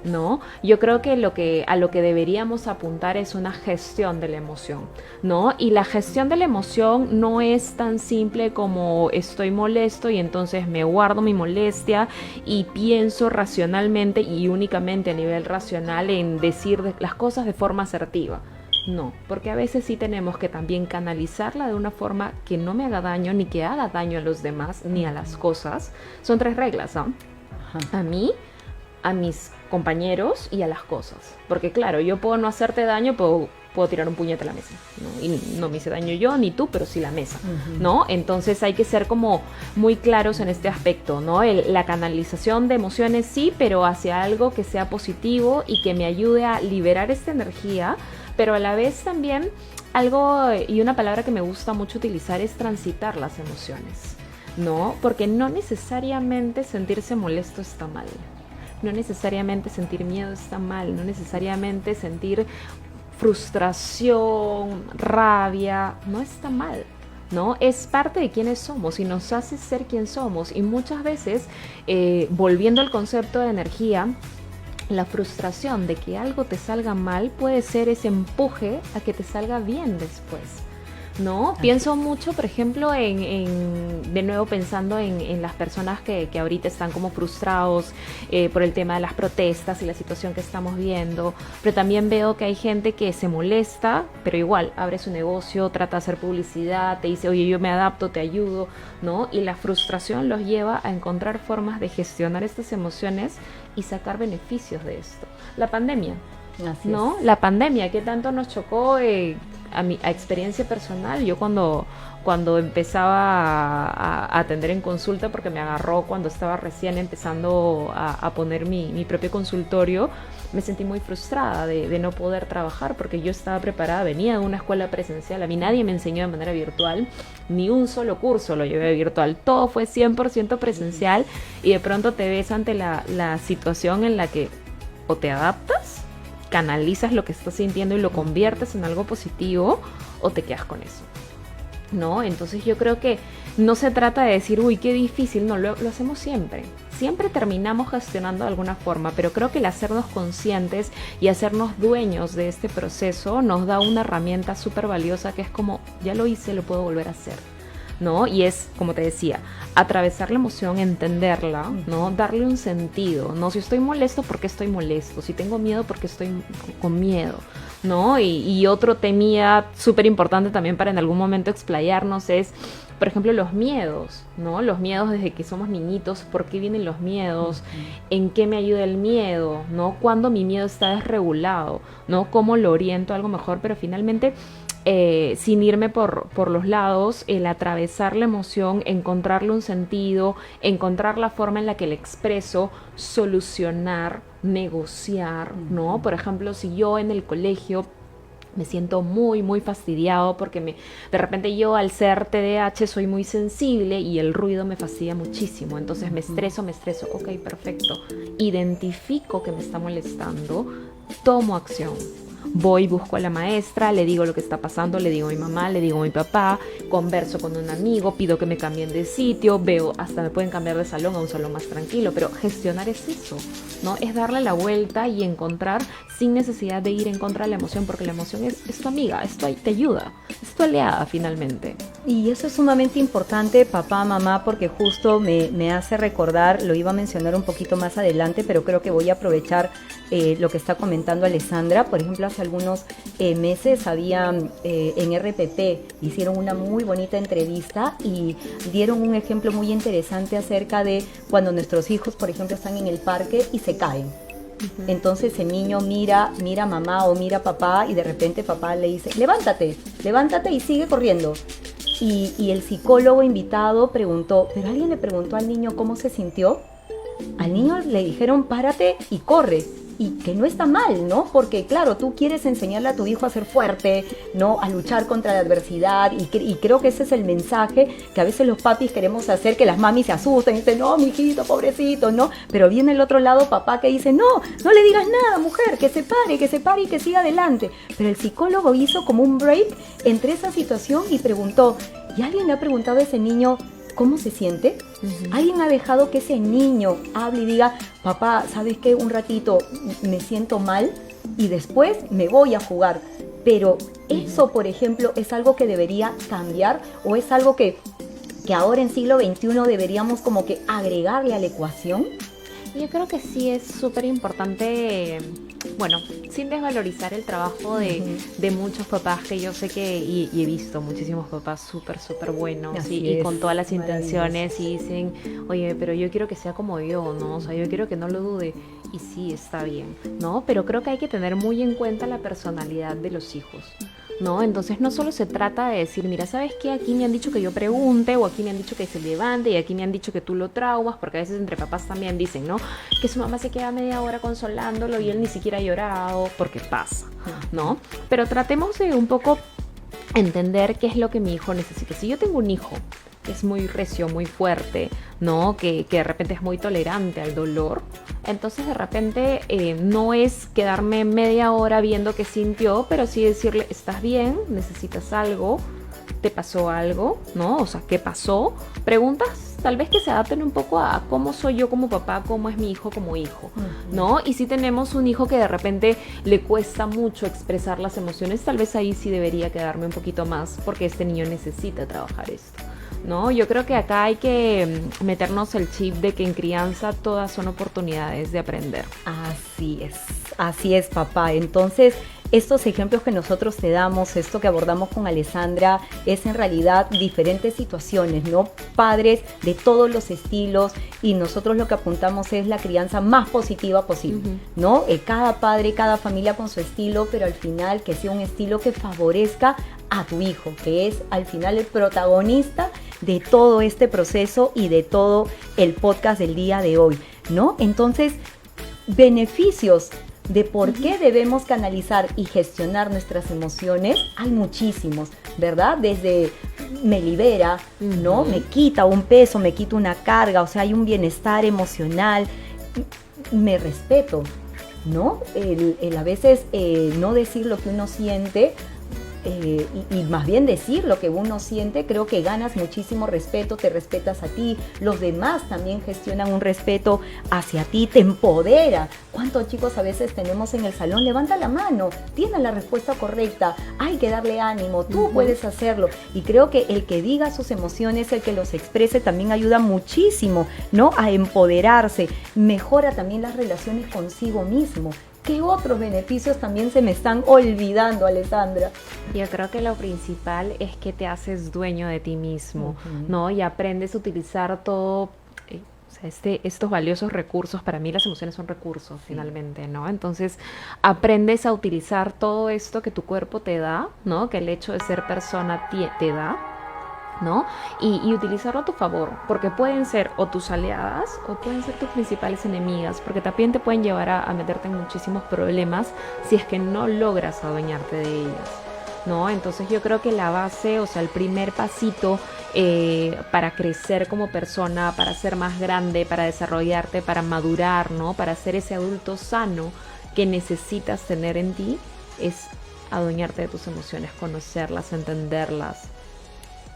¿no? Yo creo que a lo que deberíamos apuntar es una gestión de la emoción, ¿no? Y la gestión de la emoción no es tan simple como estoy molesto y entonces me guardo mi molestia y pienso racionalmente y únicamente a nivel racional en decir las cosas de forma asertiva. No, porque a veces sí tenemos que también canalizarla de una forma que no me haga daño, ni que haga daño a los demás, ni a las cosas. Son 3 reglas, ¿no? Ajá. a mí, a mis compañeros y a las cosas. Porque claro, yo puedo no hacerte daño, puedo tirar un puñete a la mesa, ¿no? Y no me hice daño yo ni tú, pero sí la mesa, ¿no? Entonces hay que ser como muy claros en este aspecto, ¿no? La canalización de emociones sí, pero hacia algo que sea positivo y que me ayude a liberar esta energía, pero a la vez también algo, y una palabra que me gusta mucho utilizar, es transitar las emociones, ¿no? Porque no necesariamente sentirse molesto está mal. No necesariamente sentir miedo está mal, no necesariamente sentir frustración, rabia, no está mal, ¿no? Es parte de quienes somos y nos hace ser quien somos. Y muchas veces, volviendo al concepto de energía, la frustración de que algo te salga mal puede ser ese empuje a que te salga bien después, ¿no? Pienso mucho, por ejemplo, de nuevo pensando en las personas que ahorita están como frustrados por el tema de las protestas y la situación que estamos viendo, pero también veo que hay gente que se molesta, pero igual abre su negocio, trata de hacer publicidad, te dice, oye, yo me adapto, te ayudo, ¿no? Y la frustración los lleva a encontrar formas de gestionar estas emociones y sacar beneficios de esto. La pandemia, Así ¿no? es. La pandemia, ¿qué tanto nos chocó a experiencia personal? Yo cuando empezaba a atender en consulta, porque me agarró cuando estaba recién empezando a poner mi propio consultorio, me sentí muy frustrada de no poder trabajar, porque yo estaba preparada, venía de una escuela presencial, a mí nadie me enseñó de manera virtual, ni un solo curso lo llevé virtual, todo fue 100% presencial, y de pronto te ves ante la situación en la que o te adaptas, canalizas lo que estás sintiendo y lo conviertes en algo positivo, o te quedas con eso, ¿no? Entonces yo creo que no se trata de decir, uy, qué difícil, no, lo hacemos siempre. Siempre terminamos gestionando de alguna forma, pero creo que el hacernos conscientes y hacernos dueños de este proceso nos da una herramienta súper valiosa que es como, ya lo hice, lo puedo volver a hacer, ¿no? Y es, como te decía, atravesar la emoción, entenderla, ¿no? Darle un sentido, ¿no? Si estoy molesto, ¿por qué estoy molesto? Si tengo miedo, ¿por qué estoy con miedo? ¿No? Y otro temía súper importante también para en algún momento explayarnos es, por ejemplo, los miedos, ¿no? Los miedos desde que somos niñitos, ¿por qué vienen los miedos? ¿En qué me ayuda el miedo? ¿No? ¿Cuándo mi miedo está desregulado? ¿No? ¿Cómo lo oriento a algo mejor? Pero finalmente, sin irme por los lados, el atravesar la emoción, encontrarle un sentido, encontrar la forma en la que la expreso, solucionar, negociar, ¿no? Por ejemplo, si yo en el colegio me siento muy, muy fastidiado porque de repente yo al ser TDAH soy muy sensible y el ruido me fastidia muchísimo. Entonces me estreso, ok, perfecto. Identifico que me está molestando, tomo acción. Voy, busco a la maestra, le digo lo que está pasando, le digo a mi mamá, le digo a mi papá, converso con un amigo, pido que me cambien de sitio, veo, hasta me pueden cambiar de salón a un salón más tranquilo, pero gestionar es eso, ¿no? Es darle la vuelta y encontrar sin necesidad de ir en contra de la emoción, porque la emoción es tu amiga, te ayuda, es tu aliada finalmente. Y eso es sumamente importante, papá, mamá, porque justo me hace recordar, lo iba a mencionar un poquito más adelante, pero creo que voy a aprovechar lo que está comentando Alessandra. Por ejemplo, hace algunos meses había en RPP, hicieron una muy bonita entrevista y dieron un ejemplo muy interesante acerca de cuando nuestros hijos, por ejemplo, están en el parque y se caen. Entonces el niño mira a mamá o mira a papá y de repente papá le dice, levántate y sigue corriendo. Y el psicólogo invitado preguntó, ¿pero alguien le preguntó al niño cómo se sintió? Al niño le dijeron, párate y corre. Y que no está mal, ¿no? Porque claro, tú quieres enseñarle a tu hijo a ser fuerte, ¿no? A luchar contra la adversidad y creo que ese es el mensaje que a veces los papis queremos hacer, que las mamis se asustan y dicen, no, mijito, pobrecito, ¿no? Pero viene el otro lado papá que dice, no le digas nada, mujer, que se pare y que siga adelante. Pero el psicólogo hizo como un break entre esa situación y preguntó, ¿y alguien le ha preguntado a ese niño cómo se siente? ¿Alguien ha dejado que ese niño hable y diga, papá, ¿sabes qué? Un ratito me siento mal y después me voy a jugar? Pero eso, por ejemplo, es algo que debería cambiar o es algo que ahora en siglo XXI deberíamos como que agregarle a la ecuación. Yo creo que sí es súper importante bueno, sin desvalorizar el trabajo de muchos papás que yo sé que, y he visto muchísimos papás súper, súper buenos y con todas las intenciones y dicen, oye, pero yo quiero que sea como yo, ¿no? O sea, yo quiero que no lo dude. Y sí, está bien, ¿no? Pero creo que hay que tener muy en cuenta la personalidad de los hijos, ¿no? Entonces no solo se trata de decir, mira, ¿sabes qué? Aquí me han dicho que yo pregunte, o aquí me han dicho que se levante, y aquí me han dicho que tú lo traumas, porque a veces entre papás también dicen, ¿no? Que su mamá se queda media hora consolándolo y él ni siquiera ha llorado, porque pasa, ¿no? Pero tratemos de un poco entender qué es lo que mi hijo necesita. Si yo tengo un hijo que es muy recio, muy fuerte, ¿no? Que de repente es muy tolerante al dolor, entonces de repente no es quedarme media hora viendo qué sintió, pero sí decirle, ¿estás bien? ¿Necesitas algo? ¿Te pasó algo? ¿No? O sea, ¿qué pasó? Preguntas tal vez que se adapten un poco a cómo soy yo como papá, cómo es mi hijo como hijo, ¿no? Y si tenemos un hijo que de repente le cuesta mucho expresar las emociones, tal vez ahí sí debería quedarme un poquito más, porque este niño necesita trabajar esto, ¿no? Yo creo que acá hay que meternos el chip de que en crianza todas son oportunidades de aprender. Así es, papá. Entonces, estos ejemplos que nosotros te damos, esto que abordamos con Alessandra, es en realidad diferentes situaciones, ¿no? Padres de todos los estilos, y nosotros lo que apuntamos es la crianza más positiva posible, ¿no? Cada padre, cada familia con su estilo, pero al final que sea un estilo que favorezca a tu hijo, que es al final el protagonista de todo este proceso y de todo el podcast del día de hoy, ¿no? Entonces, beneficios de por qué debemos canalizar y gestionar nuestras emociones, hay muchísimos, ¿verdad? Desde me libera, ¿no? Me quita un peso, me quita una carga, o sea, hay un bienestar emocional, me respeto, ¿no? El a veces no decir lo que uno siente, y más bien decir lo que uno siente, creo que ganas muchísimo respeto, te respetas a ti, los demás también gestionan un respeto hacia ti, te empodera. ¿Cuántos chicos a veces tenemos en el salón? Levanta la mano, tiene la respuesta correcta, hay que darle ánimo, tú puedes hacerlo. Y creo que el que diga sus emociones, el que los exprese, también ayuda muchísimo, ¿no? A empoderarse, mejora también las relaciones consigo mismo. ¿Qué otros beneficios también se me están olvidando, Alessandra? Yo creo que lo principal es que te haces dueño de ti mismo, ¿no? Y aprendes a utilizar todo, o sea, estos valiosos recursos. Para mí las emociones son recursos, finalmente, ¿no? Entonces aprendes a utilizar todo esto que tu cuerpo te da, ¿no? Que el hecho de ser persona te da, ¿no? Y utilizarlo a tu favor, porque pueden ser o tus aliadas o pueden ser tus principales enemigas, porque también te pueden llevar a meterte en muchísimos problemas si es que no logras adueñarte de ellas, ¿no? Entonces yo creo que la base, o sea, el primer pasito para crecer como persona, para ser más grande, para desarrollarte, para madurar, ¿no? Para ser ese adulto sano que necesitas tener en ti, es adueñarte de tus emociones, conocerlas, entenderlas.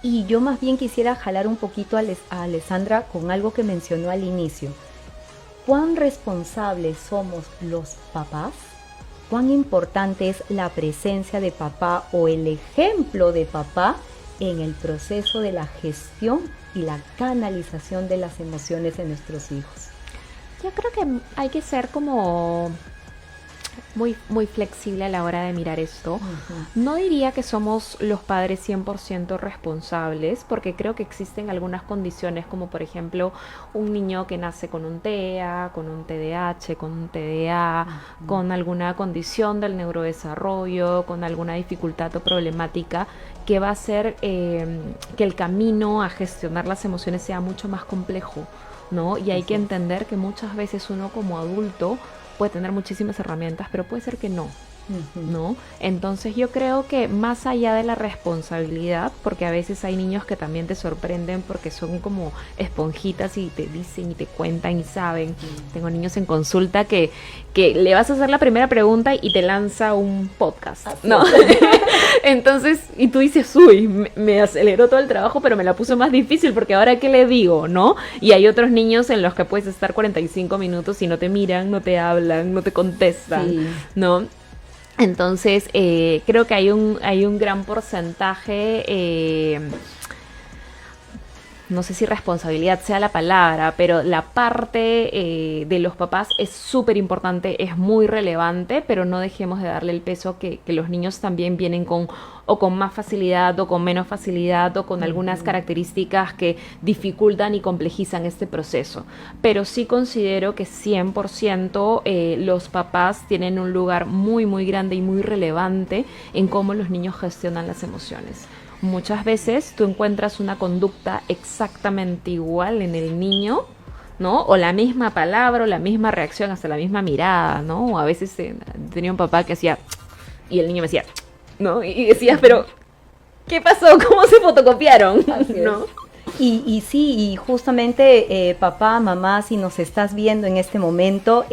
Y yo más bien quisiera jalar un poquito a Alessandra con algo que mencionó al inicio. ¿Cuán responsables somos los papás? ¿Cuán importante es la presencia de papá o el ejemplo de papá en el proceso de la gestión y la canalización de las emociones en nuestros hijos? Yo creo que hay que ser como muy, muy flexible a la hora de mirar esto. No diría que somos los padres 100% responsables, porque creo que existen algunas condiciones, como por ejemplo un niño que nace con un TEA, con un TDAH, con un TDA, con alguna condición del neurodesarrollo, con alguna dificultad o problemática que va a hacer que el camino a gestionar las emociones sea mucho más complejo, ¿no? Y hay que entender que muchas veces uno como adulto puede tener muchísimas herramientas, pero puede ser que no, ¿no? Entonces yo creo que más allá de la responsabilidad, porque a veces hay niños que también te sorprenden porque son como esponjitas y te dicen y te cuentan y saben. Tengo niños en consulta que le vas a hacer la primera pregunta y te lanza un podcast, ¿no? Entonces, y tú dices, uy, me aceleró todo el trabajo, pero me la puso más difícil porque ahora ¿qué le digo, no? Y hay otros niños en los que puedes estar 45 minutos y no te miran, no te hablan, no te contestan, ¿no? Entonces, creo que hay un gran porcentaje no sé si responsabilidad sea la palabra, pero la parte de los papás es súper importante, es muy relevante, pero no dejemos de darle el peso que los niños también vienen con más facilidad o con menos facilidad o con algunas características que dificultan y complejizan este proceso. Pero sí considero que 100% los papás tienen un lugar muy, muy grande y muy relevante en cómo los niños gestionan las emociones. Muchas veces tú encuentras una conducta exactamente igual en el niño, ¿no? O la misma palabra o la misma reacción, hasta la misma mirada, ¿no? O a veces tenía un papá que hacía y el niño me decía, ¿no? Y decías, pero ¿qué pasó? ¿Cómo se fotocopiaron? ¿No? Y sí, y justamente papá, mamá, si nos estás viendo en este momento,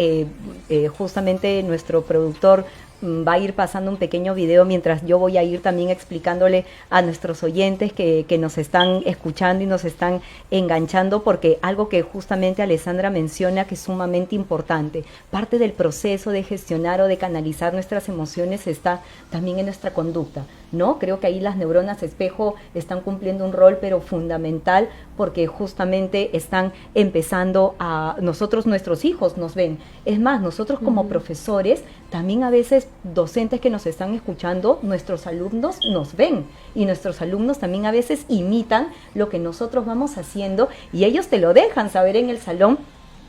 justamente nuestro productor va a ir pasando un pequeño video mientras yo voy a ir también explicándole a nuestros oyentes que nos están escuchando y nos están enganchando, porque algo que justamente Alessandra menciona que es sumamente importante, parte del proceso de gestionar o de canalizar nuestras emociones está también en nuestra conducta, ¿no? Creo que ahí las neuronas espejo están cumpliendo un rol pero fundamental, porque justamente están empezando a nuestros hijos nos ven. Es más, nosotros como profesores, también a veces docentes que nos están escuchando, nuestros alumnos nos ven y nuestros alumnos también a veces imitan lo que nosotros vamos haciendo y ellos te lo dejan saber en el salón.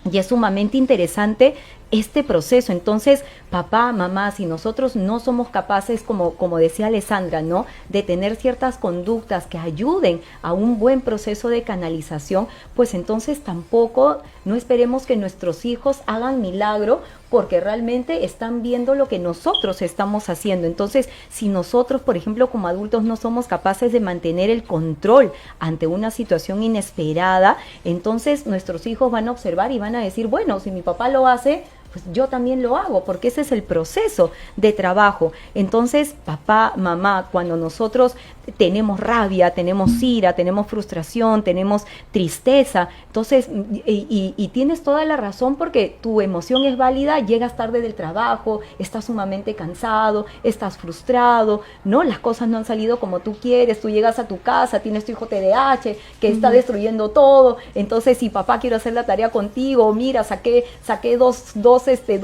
Y es sumamente interesante este proceso. Entonces, papá, mamá, si nosotros no somos capaces, como decía Alessandra, ¿no?, de tener ciertas conductas que ayuden a un buen proceso de canalización, pues entonces tampoco no esperemos que nuestros hijos hagan milagro, porque realmente están viendo lo que nosotros estamos haciendo. Entonces, si nosotros, por ejemplo, como adultos no somos capaces de mantener el control ante una situación inesperada, entonces nuestros hijos van a observar y van a decir, bueno, si mi papá lo hace, pues yo también lo hago, porque ese es el proceso de trabajo. Entonces, papá, mamá, cuando nosotros tenemos rabia, tenemos ira, tenemos frustración, tenemos tristeza, entonces, y tienes toda la razón, porque tu emoción es válida, llegas tarde del trabajo, estás sumamente cansado, estás frustrado, ¿no? Las cosas no han salido como tú quieres, tú llegas a tu casa, tienes tu hijo TDAH, que está destruyendo todo, entonces, si papá quiere hacer la tarea contigo, mira, saqué dos Cs y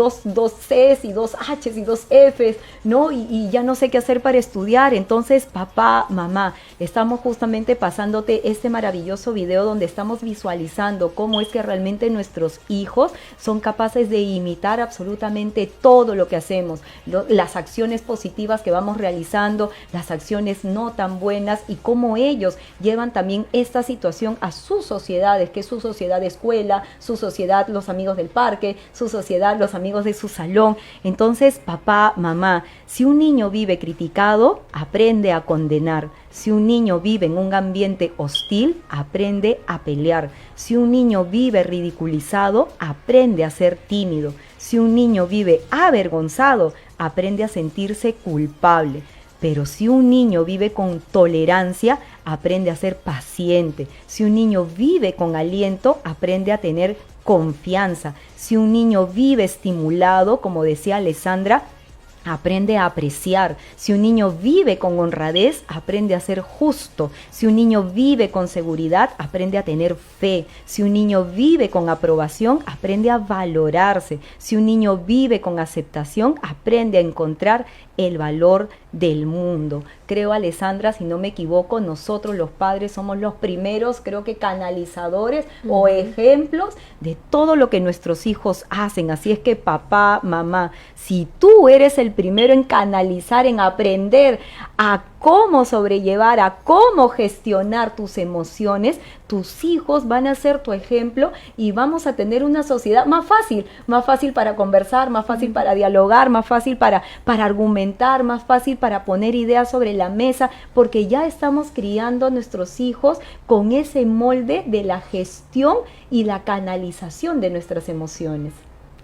dos Hs y dos Fs, ¿no? Y ya no sé qué hacer para estudiar. Entonces, papá, mamá, estamos justamente pasándote este maravilloso video donde estamos visualizando cómo es que realmente nuestros hijos son capaces de imitar absolutamente todo lo que hacemos, las acciones positivas que vamos realizando, las acciones no tan buenas, y cómo ellos llevan también esta situación a sus sociedades, que es su sociedad de escuela, su sociedad los amigos del parque, su sociedad los amigos de su salón. Entonces, papá, mamá, si un niño vive criticado, aprende a condenar. Si un niño vive en un ambiente hostil, aprende a pelear. Si un niño vive ridiculizado, aprende a ser tímido. Si un niño vive avergonzado, aprende a sentirse culpable. Pero si un niño vive con tolerancia, aprende a ser paciente. Si un niño vive con aliento, aprende a tener confianza. Si un niño vive estimulado, como decía Alessandra, aprende a apreciar. Si un niño vive con honradez, aprende a ser justo. Si un niño vive con seguridad, aprende a tener fe. Si un niño vive con aprobación, aprende a valorarse. Si un niño vive con aceptación, aprende a encontrar el valor del mundo. Creo, Alessandra, si no me equivoco, nosotros los padres somos los primeros, creo que canalizadores o ejemplos de todo lo que nuestros hijos hacen. Así es que, papá, mamá, si tú eres el primero en canalizar, en aprender a cómo sobrellevar, a cómo gestionar tus emociones, tus hijos van a ser tu ejemplo y vamos a tener una sociedad más fácil para conversar, más fácil para dialogar, más fácil para argumentar, más fácil para poner ideas sobre la mesa, porque ya estamos criando a nuestros hijos con ese molde de la gestión y la canalización de nuestras emociones.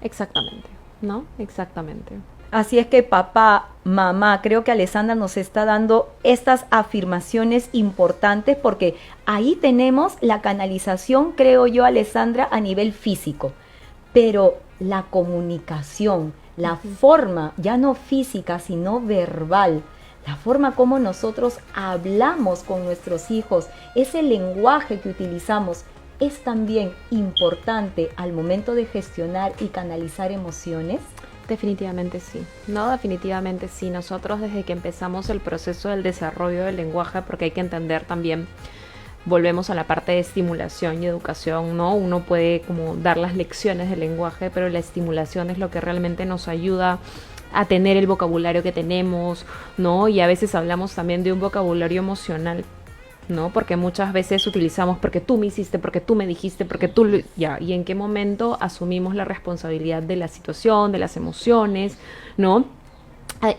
Exactamente, ¿no? Exactamente. Así es que, papá, mamá, creo que Alessandra nos está dando estas afirmaciones importantes, porque ahí tenemos la canalización, creo yo, Alessandra, a nivel físico, pero la comunicación, la forma, ya no física, sino verbal, la forma como nosotros hablamos con nuestros hijos, ese lenguaje que utilizamos, es también importante al momento de gestionar y canalizar emociones? Definitivamente sí, no, definitivamente sí. Nosotros desde que empezamos el proceso del desarrollo del lenguaje, porque hay que entender también, volvemos a la parte de estimulación y educación, ¿no? Uno puede como dar las lecciones del lenguaje, pero la estimulación es lo que realmente nos ayuda a tener el vocabulario que tenemos, ¿no? Y a veces hablamos también de un vocabulario emocional, ¿no? Porque muchas veces utilizamos porque tú me hiciste, porque tú me dijiste, porque tú... Ya, ¿y en qué momento asumimos la responsabilidad de la situación, de las emociones, ¿no?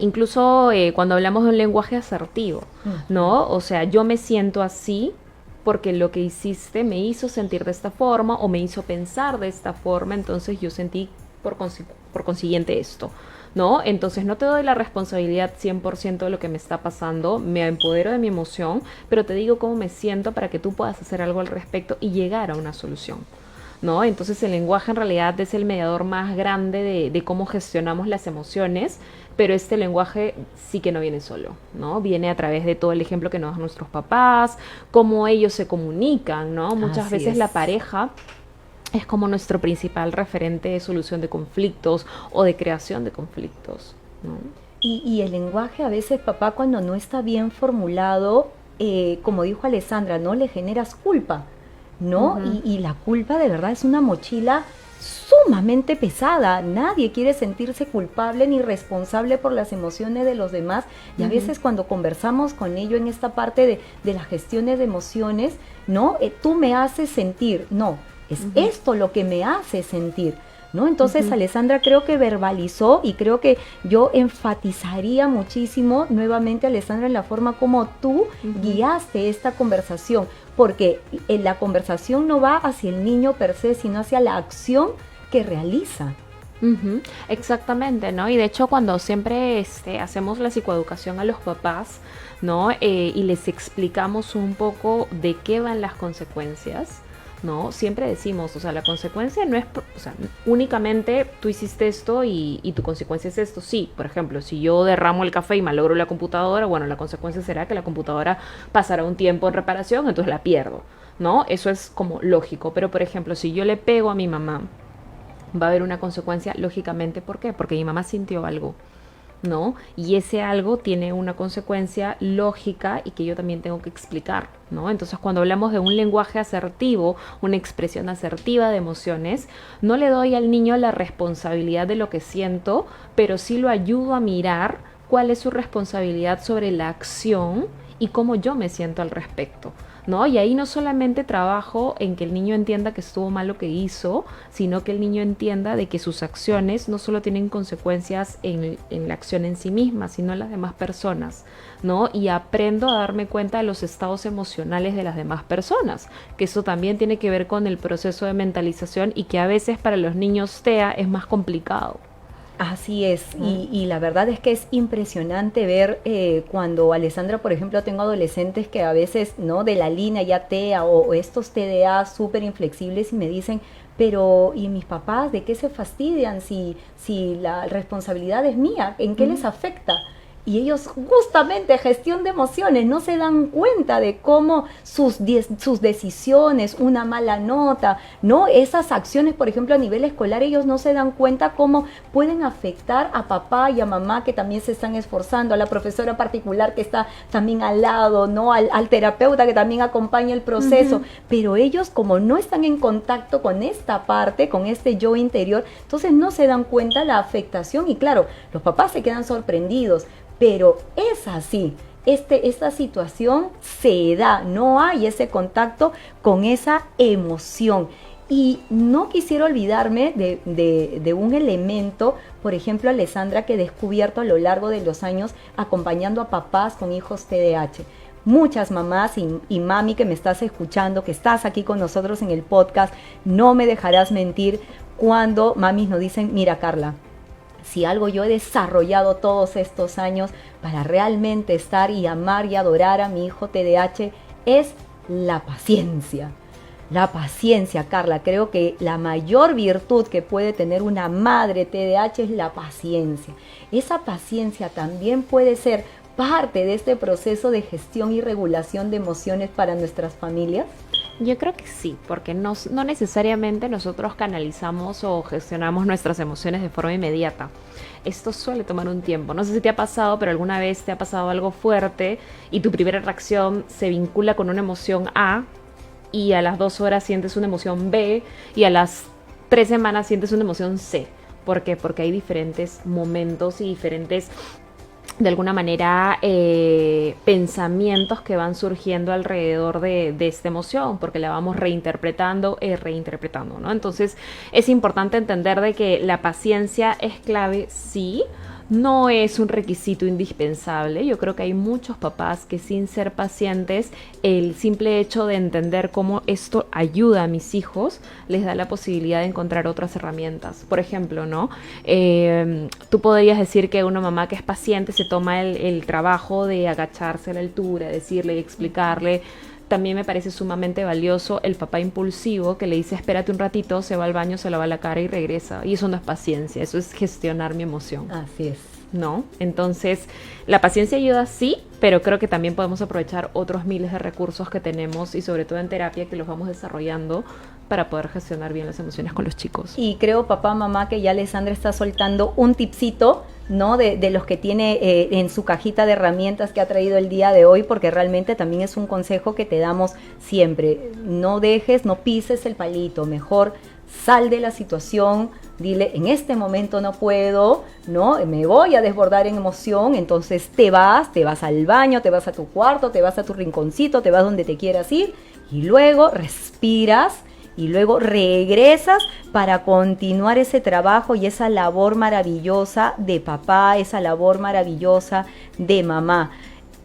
Incluso cuando hablamos de un lenguaje asertivo, ¿no? O sea, yo me siento así porque lo que hiciste me hizo sentir de esta forma o me hizo pensar de esta forma, entonces yo sentí por consiguiente esto, ¿no? Entonces no te doy la responsabilidad 100% de lo que me está pasando, me empodero de mi emoción, pero te digo cómo me siento para que tú puedas hacer algo al respecto y llegar a una solución, ¿no? Entonces el lenguaje en realidad es el mediador más grande de cómo gestionamos las emociones, pero este lenguaje sí que no viene solo, ¿no? Viene a través de todo el ejemplo que nos dan nuestros papás, cómo ellos se comunican, ¿no? Muchas veces la pareja es como nuestro principal referente de solución de conflictos o de creación de conflictos, ¿no? Y el lenguaje a veces, papá, cuando no está bien formulado, como dijo Alessandra, ¿no? Le generas culpa, ¿no? Y la culpa de verdad es una mochila sumamente pesada. Nadie quiere sentirse culpable ni responsable por las emociones de los demás. Y a veces cuando conversamos con ellos en esta parte de las gestiones de emociones, ¿no? Tú me haces sentir, no, es esto lo que me hace sentir, ¿no? Entonces Alessandra creo que verbalizó, y creo que yo enfatizaría muchísimo nuevamente, Alessandra, en la forma como tú guiaste esta conversación, porque la conversación no va hacia el niño per se, sino hacia la acción que realiza. Exactamente, ¿no? Y de hecho cuando siempre hacemos la psicoeducación a los papás, ¿no? Y les explicamos un poco de qué van las consecuencias, ¿no? Siempre decimos, o sea, la consecuencia no es, o sea, únicamente tú hiciste esto y tu consecuencia es esto. Sí, por ejemplo, si yo derramo el café y malogro la computadora, bueno, la consecuencia será que la computadora pasará un tiempo en reparación, entonces la pierdo, ¿no? Eso es como lógico, pero por ejemplo, si yo le pego a mi mamá, va a haber una consecuencia, lógicamente, ¿por qué? Porque mi mamá sintió algo, ¿no? Y ese algo tiene una consecuencia lógica y que yo también tengo que explicar, ¿no? Entonces, cuando hablamos de un lenguaje asertivo, una expresión asertiva de emociones, no le doy al niño la responsabilidad de lo que siento, pero sí lo ayudo a mirar cuál es su responsabilidad sobre la acción y cómo yo me siento al respecto, ¿no? Y ahí no solamente trabajo en que el niño entienda que estuvo mal lo que hizo, sino que el niño entienda de que sus acciones no solo tienen consecuencias en la acción en sí misma, sino en las demás personas, ¿no? Y aprendo a darme cuenta de los estados emocionales de las demás personas, que eso también tiene que ver con el proceso de mentalización y que a veces para los niños TEA es más complicado. Así es, y la verdad es que es impresionante ver cuando Alessandra, por ejemplo, tengo adolescentes que a veces, ¿no? De la línea ya TEA o estos TDA súper inflexibles y me dicen, pero ¿y mis papás de qué se fastidian si la responsabilidad es mía? ¿En qué les afecta? Y ellos justamente, gestión de emociones, no se dan cuenta de cómo sus decisiones, una mala nota, ¿no? Esas acciones, por ejemplo, a nivel escolar, ellos no se dan cuenta cómo pueden afectar a papá y a mamá que también se están esforzando, a la profesora particular que está también al lado, ¿no? Al terapeuta que también acompaña el proceso. Pero ellos, como no están en contacto con esta parte, con este yo interior, entonces no se dan cuenta la afectación. Y claro, los papás se quedan sorprendidos. Pero es así, esta situación se da, no hay ese contacto con esa emoción. Y no quisiera olvidarme de un elemento, por ejemplo, Alessandra, que he descubierto a lo largo de los años acompañando a papás con hijos TDAH. Muchas mamás y mami que me estás escuchando, que estás aquí con nosotros en el podcast, no me dejarás mentir cuando mamis nos dicen, mira Carla, si algo yo he desarrollado todos estos años para realmente estar y amar y adorar a mi hijo TDAH es la paciencia. La paciencia, Carla. Creo que la mayor virtud que puede tener una madre TDAH es la paciencia. Esa paciencia también puede ser parte de este proceso de gestión y regulación de emociones para nuestras familias? Yo creo que sí, porque no necesariamente nosotros canalizamos o gestionamos nuestras emociones de forma inmediata. Esto suele tomar un tiempo. No sé si te ha pasado, pero alguna vez te ha pasado algo fuerte y tu primera reacción se vincula con una emoción A y a las 2 horas sientes una emoción B y a las 3 semanas sientes una emoción C. ¿Por qué? Porque hay diferentes momentos y diferentes, de alguna manera, pensamientos que van surgiendo alrededor de esta emoción, porque la vamos reinterpretando, ¿no? Entonces es importante entender de que la paciencia es clave, sí. No es un requisito indispensable. Yo creo que hay muchos papás que, sin ser pacientes, el simple hecho de entender cómo esto ayuda a mis hijos les da la posibilidad de encontrar otras herramientas. Por ejemplo, ¿no? Tú podrías decir que una mamá que es paciente se toma el trabajo de agacharse a la altura, decirle y explicarle. También me parece sumamente valioso el papá impulsivo que le dice espérate un ratito, se va al baño, se lava la cara y regresa. Y eso no es paciencia, eso es gestionar mi emoción. Así es. ¿No? Entonces, la paciencia ayuda, sí, pero creo que también podemos aprovechar otros miles de recursos que tenemos y sobre todo en terapia que los vamos desarrollando para poder gestionar bien las emociones con los chicos. Y creo, papá, mamá, que ya Alessandra está soltando un tipcito, ¿no? De los que tiene en su cajita de herramientas que ha traído el día de hoy, porque realmente también es un consejo que te damos siempre. No pises el palito, mejor sal de la situación, dile, en este momento no puedo, ¿no? Me voy a desbordar en emoción, entonces te vas al baño, te vas a tu cuarto, te vas a tu rinconcito, te vas donde te quieras ir y luego respiras y luego regresas para continuar ese trabajo y esa labor maravillosa de papá, esa labor maravillosa de mamá.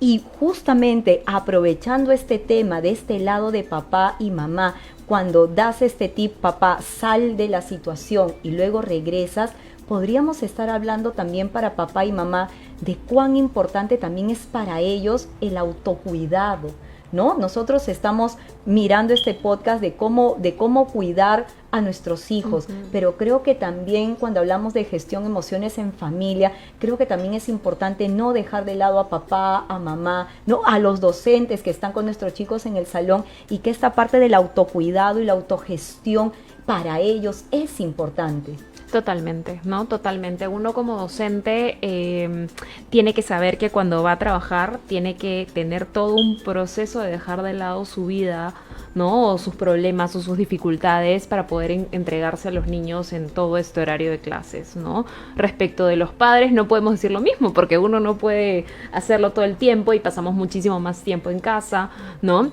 Y justamente aprovechando este tema de este lado de papá y mamá, cuando das este tip, papá, sal de la situación y luego regresas, podríamos estar hablando también para papá y mamá de cuán importante también es para ellos el autocuidado, ¿no? Nosotros estamos mirando este podcast de cómo cuidar a nuestros hijos, pero creo que también cuando hablamos de gestión de emociones en familia, creo que también es importante no dejar de lado a papá, a mamá, no, a los docentes que están con nuestros chicos en el salón y que esta parte del autocuidado y la autogestión para ellos es importante. Totalmente, ¿no? Totalmente. Uno como docente tiene que saber que cuando va a trabajar tiene que tener todo un proceso de dejar de lado su vida, ¿no? O sus problemas o sus dificultades para poder entregarse a los niños en todo este horario de clases, ¿no? Respecto de los padres no podemos decir lo mismo porque uno no puede hacerlo todo el tiempo y pasamos muchísimo más tiempo en casa, ¿no?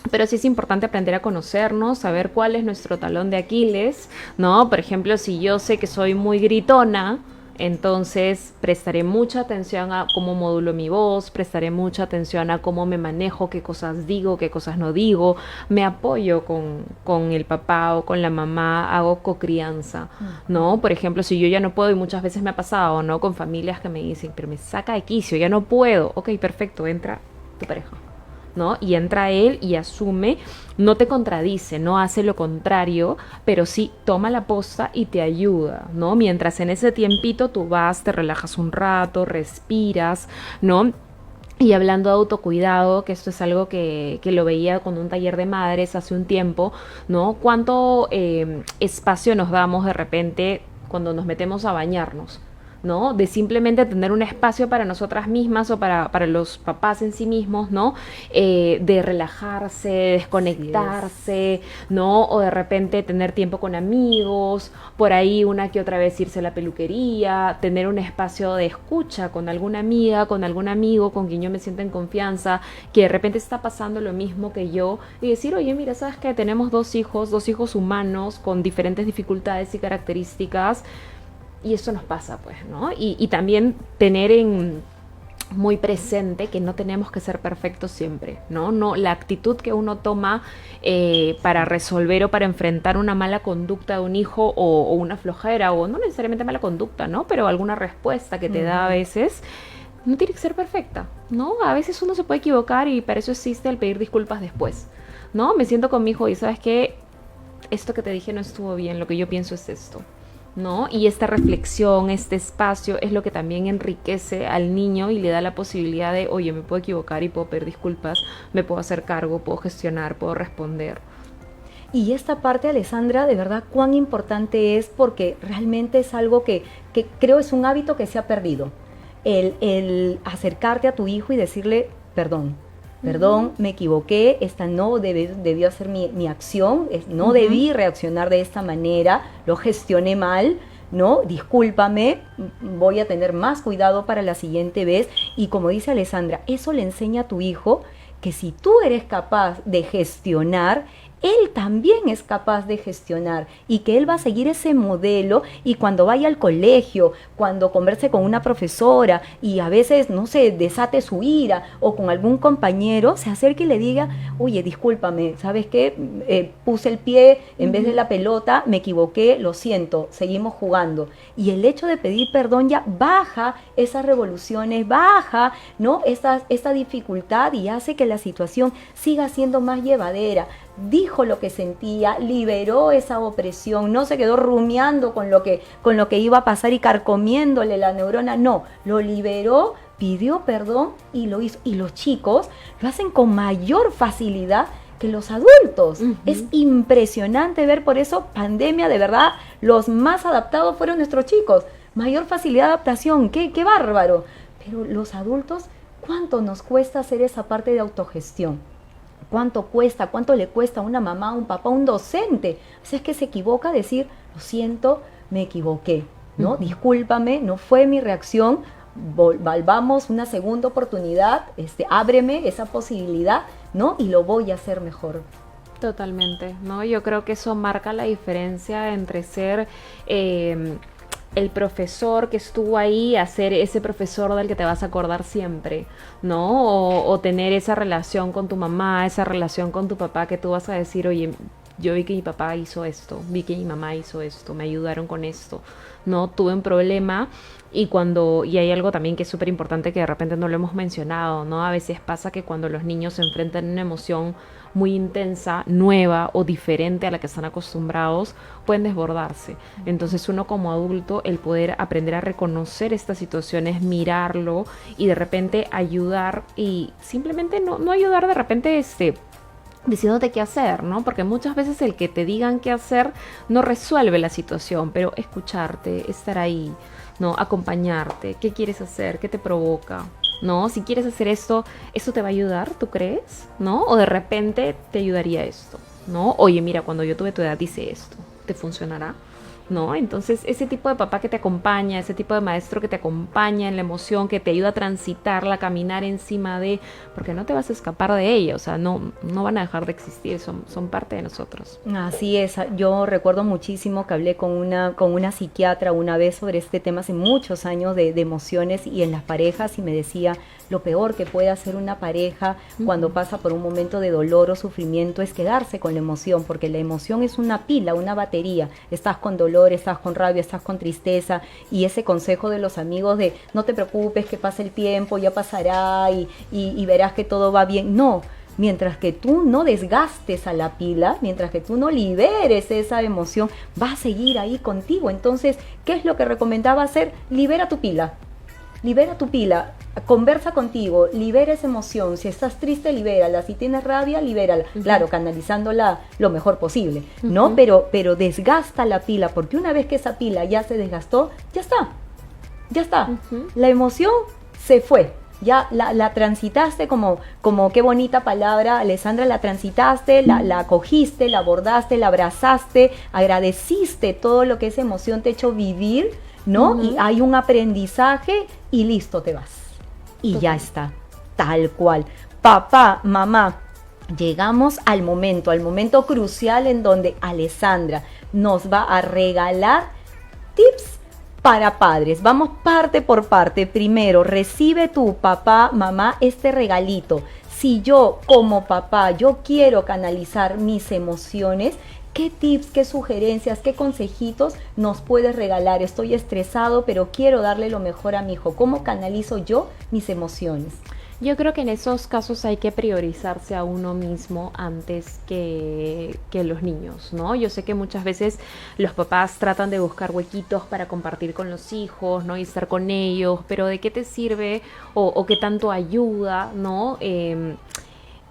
Pero sí es importante aprender a conocernos, saber cuál es nuestro talón de Aquiles, ¿no? Por ejemplo, si yo sé que soy muy gritona, entonces prestaré mucha atención a cómo modulo mi voz, prestaré mucha atención a cómo me manejo, qué cosas digo, qué cosas no digo, me apoyo con el papá o con la mamá, hago cocrianza, ¿no? Por ejemplo, si yo ya no puedo, y muchas veces me ha pasado, ¿no? Con familias que me dicen, pero me saca de quicio, ya no puedo. Ok, perfecto, entra tu pareja, ¿no? Y entra él y asume, no te contradice, no hace lo contrario, pero sí toma la posta y te ayuda, ¿no? Mientras en ese tiempito tú vas, te relajas un rato, respiras, ¿no? Y hablando de autocuidado, que esto es algo que lo veía con un taller de madres hace un tiempo, ¿no? ¿Cuánto espacio nos damos de repente cuando nos metemos a bañarnos? ¿No? De simplemente tener un espacio para nosotras mismas o para los papás en sí mismos, ¿no? De relajarse, desconectarse, ¿no? O de repente tener tiempo con amigos, por ahí una que otra vez irse a la peluquería, tener un espacio de escucha con alguna amiga, con algún amigo con quien yo me sienta en confianza, que de repente está pasando lo mismo que yo, y decir, oye, mira, ¿sabes qué? Tenemos dos hijos humanos con diferentes dificultades y características, y eso nos pasa, pues, ¿no? Y también tener muy presente que no tenemos que ser perfectos siempre, ¿no? La actitud que uno toma para resolver o para enfrentar una mala conducta de un hijo o una flojera, o no necesariamente mala conducta, ¿no? Pero alguna respuesta que te da a veces, no tiene que ser perfecta, ¿no? A veces uno se puede equivocar y para eso existe el pedir disculpas después, ¿no? Me siento con mi hijo y ¿sabes qué? Esto que te dije no estuvo bien, lo que yo pienso es esto, ¿no? Y esta reflexión, este espacio es lo que también enriquece al niño y le da la posibilidad de, oye, me puedo equivocar y puedo pedir disculpas, me puedo hacer cargo, puedo gestionar, puedo responder. Y esta parte, Alessandra, de verdad, cuán importante es, porque realmente es algo que creo es un hábito que se ha perdido. El acercarte a tu hijo y decirle, perdón, me equivoqué, esta no debió ser mi acción, no debí reaccionar de esta manera, lo gestioné mal, ¿no? Discúlpame, voy a tener más cuidado para la siguiente vez. Y como dice Alessandra, eso le enseña a tu hijo que si tú eres capaz de gestionar, él también es capaz de gestionar, y que él va a seguir ese modelo, y cuando vaya al colegio, cuando converse con una profesora y a veces, no sé, desate su ira, o con algún compañero, se acerque y le diga, oye, discúlpame, ¿sabes qué? Puse el pie en vez de la pelota, me equivoqué, lo siento, seguimos jugando. Y el hecho de pedir perdón ya baja esas revoluciones, baja, ¿no? esta dificultad, y hace que la situación siga siendo más llevadera. Dijo lo que sentía, liberó esa opresión, no se quedó rumiando con lo que iba a pasar y carcomiéndole la neurona, no, lo liberó, pidió perdón y lo hizo. Y los chicos lo hacen con mayor facilidad que los adultos. Es impresionante ver, por eso pandemia, de verdad, los más adaptados fueron nuestros chicos, mayor facilidad de adaptación, qué bárbaro. Pero los adultos, ¿cuánto nos cuesta hacer esa parte de autogestión? ¿Cuánto cuesta? ¿Cuánto le cuesta a una mamá, a un papá, a un docente? O sea, es que se equivoca decir, lo siento, me equivoqué, ¿no? Discúlpame, no fue mi reacción, volvamos una segunda oportunidad, ábreme esa posibilidad, ¿no? Y lo voy a hacer mejor. Totalmente, ¿no? Yo creo que eso marca la diferencia entre ser el profesor que estuvo ahí a ser ese profesor del que te vas a acordar siempre, ¿no? O tener esa relación con tu mamá, esa relación con tu papá, que tú vas a decir, oye, yo vi que mi papá hizo esto, vi que mi mamá hizo esto, me ayudaron con esto, ¿no? Tuve un problema. Y hay algo también que es súper importante que de repente no lo hemos mencionado, ¿no? A veces pasa que cuando los niños se enfrentan a una emoción muy intensa, nueva o diferente a la que están acostumbrados, pueden desbordarse. Entonces uno como adulto, el poder aprender a reconocer estas situaciones, mirarlo y de repente ayudar, y simplemente no ayudar de repente diciéndote qué hacer, ¿no? Porque muchas veces el que te digan qué hacer no resuelve la situación, pero escucharte, estar ahí, ¿no? Acompañarte, ¿qué quieres hacer? ¿Qué te provoca? ¿No? Si quieres hacer esto te va a ayudar, ¿tú crees? ¿No? O de repente te ayudaría esto, ¿no? Oye, mira, cuando yo tuve tu edad hice esto, ¿te funcionará? ¿No? Entonces, ese tipo de papá que te acompaña, ese tipo de maestro que te acompaña en la emoción, que te ayuda a transitarla, a caminar encima de, porque no te vas a escapar de ella, o sea, no van a dejar de existir, son parte de nosotros. Así es, yo recuerdo muchísimo que hablé con una psiquiatra una vez sobre este tema hace muchos años de emociones y en las parejas, y me decía, lo peor que puede hacer una pareja cuando pasa por un momento de dolor o sufrimiento es quedarse con la emoción, porque la emoción es una pila, una batería. Estás con dolor, estás con rabia, estás con tristeza, y ese consejo de los amigos de no te preocupes, que pase el tiempo, ya pasará y verás que todo va bien. No, mientras que tú no desgastes a la pila, mientras que tú no liberes esa emoción, va a seguir ahí contigo. Entonces, ¿qué es lo que recomendaba hacer? Libera tu pila. Libera tu pila, conversa contigo, libera esa emoción. Si estás triste, libérala. Si tienes rabia, libérala. Claro, canalizándola lo mejor posible, ¿no? Pero desgasta la pila, porque una vez que esa pila ya se desgastó, ya está. La emoción se fue. Ya la transitaste, como qué bonita palabra, Alessandra, la transitaste, la acogiste, la abordaste, la abrazaste, agradeciste todo lo que esa emoción te ha hecho vivir, ¿no? Y hay un aprendizaje y listo, te vas. Y ya está, tal cual. Papá, mamá, llegamos al momento crucial en donde Alessandra nos va a regalar tips para padres. Vamos parte por parte. Primero, recibe tu papá, mamá, este regalito. Si yo como papá, yo quiero canalizar mis emociones, ¿qué tips, qué sugerencias, qué consejitos nos puedes regalar? Estoy estresado, pero quiero darle lo mejor a mi hijo. ¿Cómo canalizo yo mis emociones? Yo creo que en esos casos hay que priorizarse a uno mismo antes que los niños, ¿no? Yo sé que muchas veces los papás tratan de buscar huequitos para compartir con los hijos, ¿no? Y estar con ellos, pero ¿de qué te sirve o qué tanto ayuda, ¿no?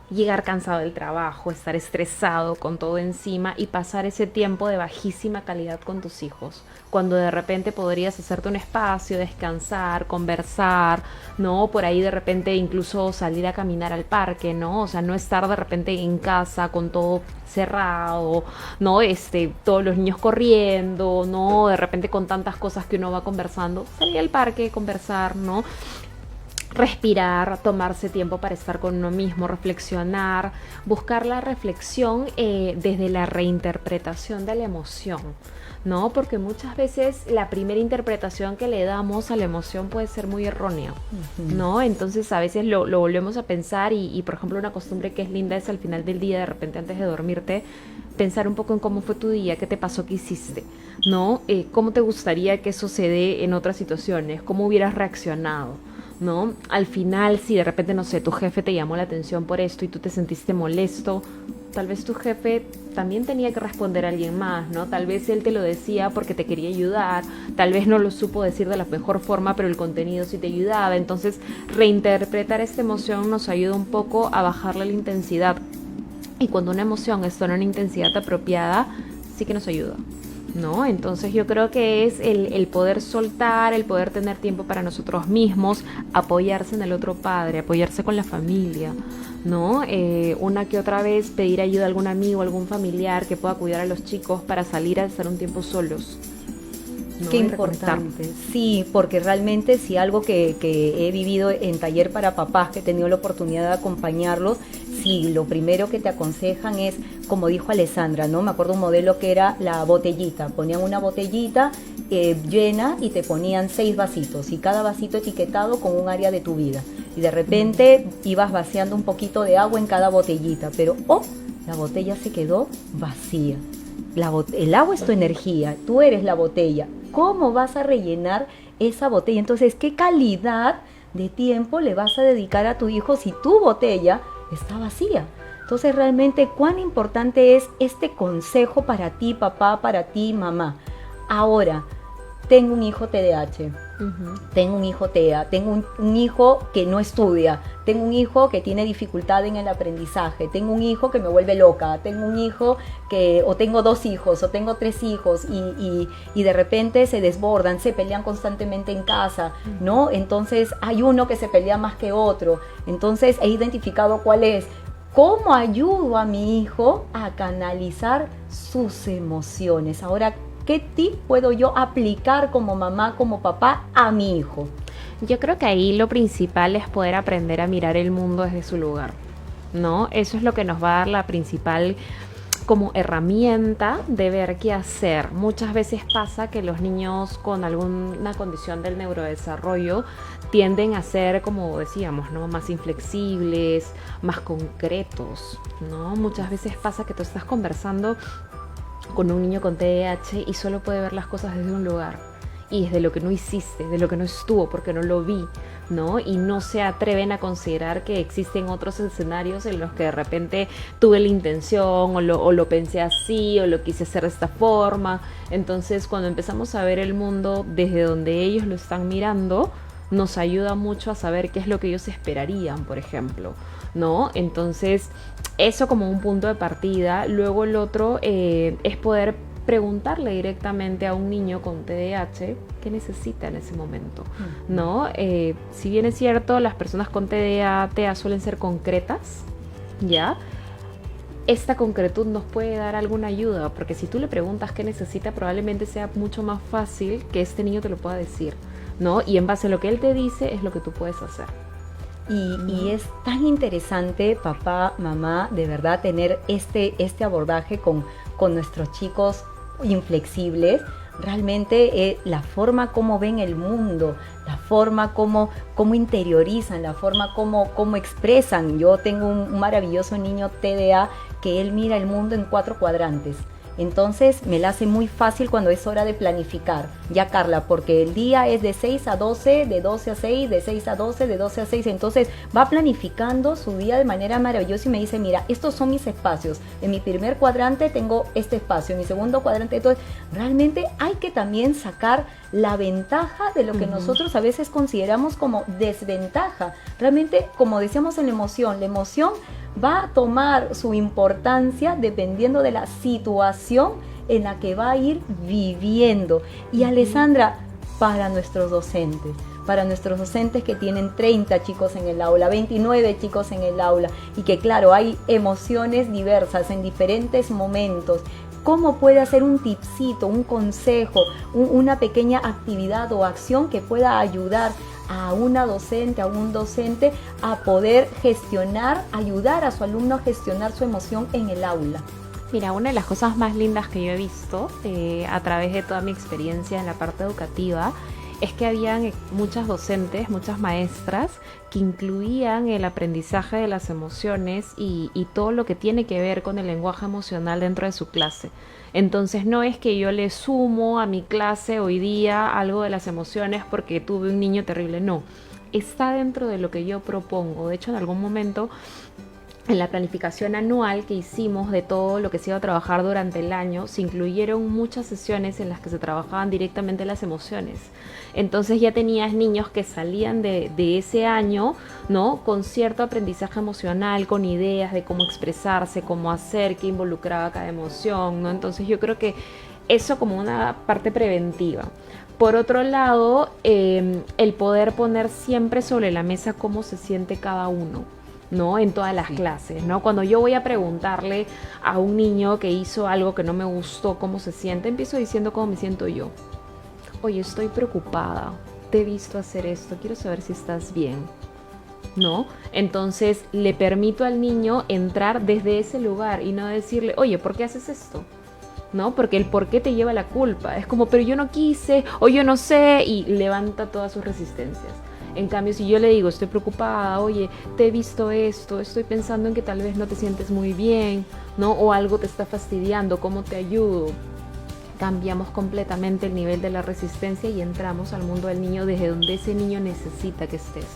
Llegar cansado del trabajo, estar estresado con todo encima y pasar ese tiempo de bajísima calidad con tus hijos, cuando de repente podrías hacerte un espacio, descansar, conversar, ¿no? Por ahí de repente incluso salir a caminar al parque, ¿no? O sea, no estar de repente en casa con todo cerrado, ¿no? Todos los niños corriendo, ¿no? De repente con tantas cosas que uno va conversando, salir al parque, conversar, ¿no? Respirar, tomarse tiempo para estar con uno mismo, reflexionar, buscar la reflexión desde la reinterpretación de la emoción, ¿no? Porque muchas veces la primera interpretación que le damos a la emoción puede ser muy errónea, ¿no? Entonces a veces lo volvemos a pensar y, por ejemplo, una costumbre que es linda es al final del día, de repente antes de dormirte, pensar un poco en cómo fue tu día, qué te pasó, qué hiciste, ¿no? Cómo te gustaría que eso se dé en otras situaciones, cómo hubieras reaccionado, ¿no? Al final, si de repente, no sé, tu jefe te llamó la atención por esto y tú te sentiste molesto, tal vez tu jefe también tenía que responder a alguien más, ¿no? Tal vez él te lo decía porque te quería ayudar, tal vez no lo supo decir de la mejor forma, pero el contenido sí te ayudaba. Entonces, reinterpretar esta emoción nos ayuda un poco a bajarle la intensidad. Y cuando una emoción está en una intensidad apropiada, sí que nos ayuda, ¿no? Entonces yo creo que es el poder soltar, el poder tener tiempo para nosotros mismos, apoyarse en el otro padre, apoyarse con la familia, ¿no? Una que otra vez pedir ayuda a algún amigo, algún familiar que pueda cuidar a los chicos para salir a estar un tiempo solos, ¿no? Qué importante, sí, porque realmente si algo que he vivido en taller para papás, que he tenido la oportunidad de acompañarlos, sí, lo primero que te aconsejan es, como dijo Alessandra, ¿no? Me acuerdo un modelo que era la botellita, ponían una botellita llena y te ponían 6 vasitos y cada vasito etiquetado con un área de tu vida y de repente ibas vaciando un poquito de agua en cada botellita, pero la botella se quedó vacía. El agua es tu energía, tú eres la botella. ¿Cómo vas a rellenar esa botella? Entonces, ¿qué calidad de tiempo le vas a dedicar a tu hijo si tu botella está vacía? Entonces, realmente, ¿cuán importante es este consejo para ti, papá, para ti, mamá? Ahora, tengo un hijo TDAH, tengo un hijo TEA, tengo un hijo que no estudia, tengo un hijo que tiene dificultad en el aprendizaje, tengo un hijo que me vuelve loca, tengo un hijo o tengo 2 hijos, o tengo 3 hijos y de repente se desbordan, se pelean constantemente en casa, ¿no? Entonces hay uno que se pelea más que otro, entonces he identificado cuál es. ¿Cómo ayudo a mi hijo a canalizar sus emociones? Ahora, ¿qué tip puedo yo aplicar como mamá, como papá a mi hijo? Yo creo que ahí lo principal es poder aprender a mirar el mundo desde su lugar, ¿no? Eso es lo que nos va a dar la principal como herramienta de ver qué hacer. Muchas veces pasa que los niños con alguna condición del neurodesarrollo tienden a ser, como decíamos, ¿no? Más inflexibles, más concretos, ¿no? Muchas veces pasa que tú estás conversando con un niño con TDAH y solo puede ver las cosas desde un lugar y desde lo que no hiciste, de lo que no estuvo, porque no lo vi, ¿no? Y no se atreven a considerar que existen otros escenarios en los que de repente tuve la intención o lo pensé así o lo quise hacer de esta forma. Entonces, cuando empezamos a ver el mundo desde donde ellos lo están mirando, nos ayuda mucho a saber qué es lo que ellos esperarían, por ejemplo, ¿no? Entonces, eso como un punto de partida. Luego el otro es poder preguntarle directamente a un niño con TDAH qué necesita en ese momento, ¿no? Si bien es cierto, las personas con TDAH suelen ser concretas, ¿ya? Esta concretud nos puede dar alguna ayuda, porque si tú le preguntas qué necesita, probablemente sea mucho más fácil que este niño te lo pueda decir, ¿no? Y en base a lo que él te dice es lo que tú puedes hacer. Y es tan interesante, papá, mamá, de verdad tener este abordaje con nuestros chicos inflexibles. Realmente la forma como ven el mundo, la forma como interiorizan, la forma como expresan. Yo tengo un maravilloso niño TDA que él mira el mundo en 4 cuadrantes. Entonces me la hace muy fácil cuando es hora de planificar. Ya, Carla, porque el día es de 6 a 12, de 12 a 6, de 6 a 12, de 12 a 6. Entonces va planificando su día de manera maravillosa y me dice, mira, estos son mis espacios. En mi primer cuadrante tengo este espacio, en mi segundo cuadrante. Entonces realmente hay que también sacar la ventaja de lo que nosotros a veces consideramos como desventaja. Realmente, como decíamos en la emoción va a tomar su importancia dependiendo de la situación en la que va a ir viviendo. Y Alessandra, para nuestros docentes que tienen 30 chicos en el aula, 29 chicos en el aula, y que claro, hay emociones diversas en diferentes momentos, ¿cómo puede hacer un tipcito, un consejo, una pequeña actividad o acción que pueda ayudar a una docente, a un docente a poder gestionar, ayudar a su alumno a gestionar su emoción en el aula? Mira, una de las cosas más lindas que yo he visto a través de toda mi experiencia en la parte educativa es que habían muchas docentes, muchas maestras que incluían el aprendizaje de las emociones y todo lo que tiene que ver con el lenguaje emocional dentro de su clase. Entonces no es que yo le sumo a mi clase hoy día algo de las emociones porque tuve un niño terrible, no. Está dentro de lo que yo propongo. De hecho, en algún momento, en la planificación anual que hicimos de todo lo que se iba a trabajar durante el año, se incluyeron muchas sesiones en las que se trabajaban directamente las emociones. Entonces ya tenías niños que salían de ese año, ¿no?, con cierto aprendizaje emocional, con ideas de cómo expresarse, cómo hacer, qué involucraba cada emoción, ¿no? Entonces yo creo que eso como una parte preventiva. Por otro lado, el poder poner siempre sobre la mesa cómo se siente cada uno, ¿no?, en todas las clases, ¿no? Cuando yo voy a preguntarle a un niño que hizo algo que no me gustó cómo se siente, empiezo diciendo cómo me siento yo. Oye, estoy preocupada, te he visto hacer esto, quiero saber si estás bien, ¿no? Entonces le permito al niño entrar desde ese lugar y no decirle, oye, ¿por qué haces esto?, ¿no? Porque el por qué te lleva la culpa. Es como, pero yo no quise, o yo no sé, y levanta todas sus resistencias. En cambio, si yo le digo, estoy preocupada, oye, te he visto esto, estoy pensando en que tal vez no te sientes muy bien, ¿no? O algo te está fastidiando, ¿cómo te ayudo? Cambiamos completamente el nivel de la resistencia y entramos al mundo del niño desde donde ese niño necesita que estés.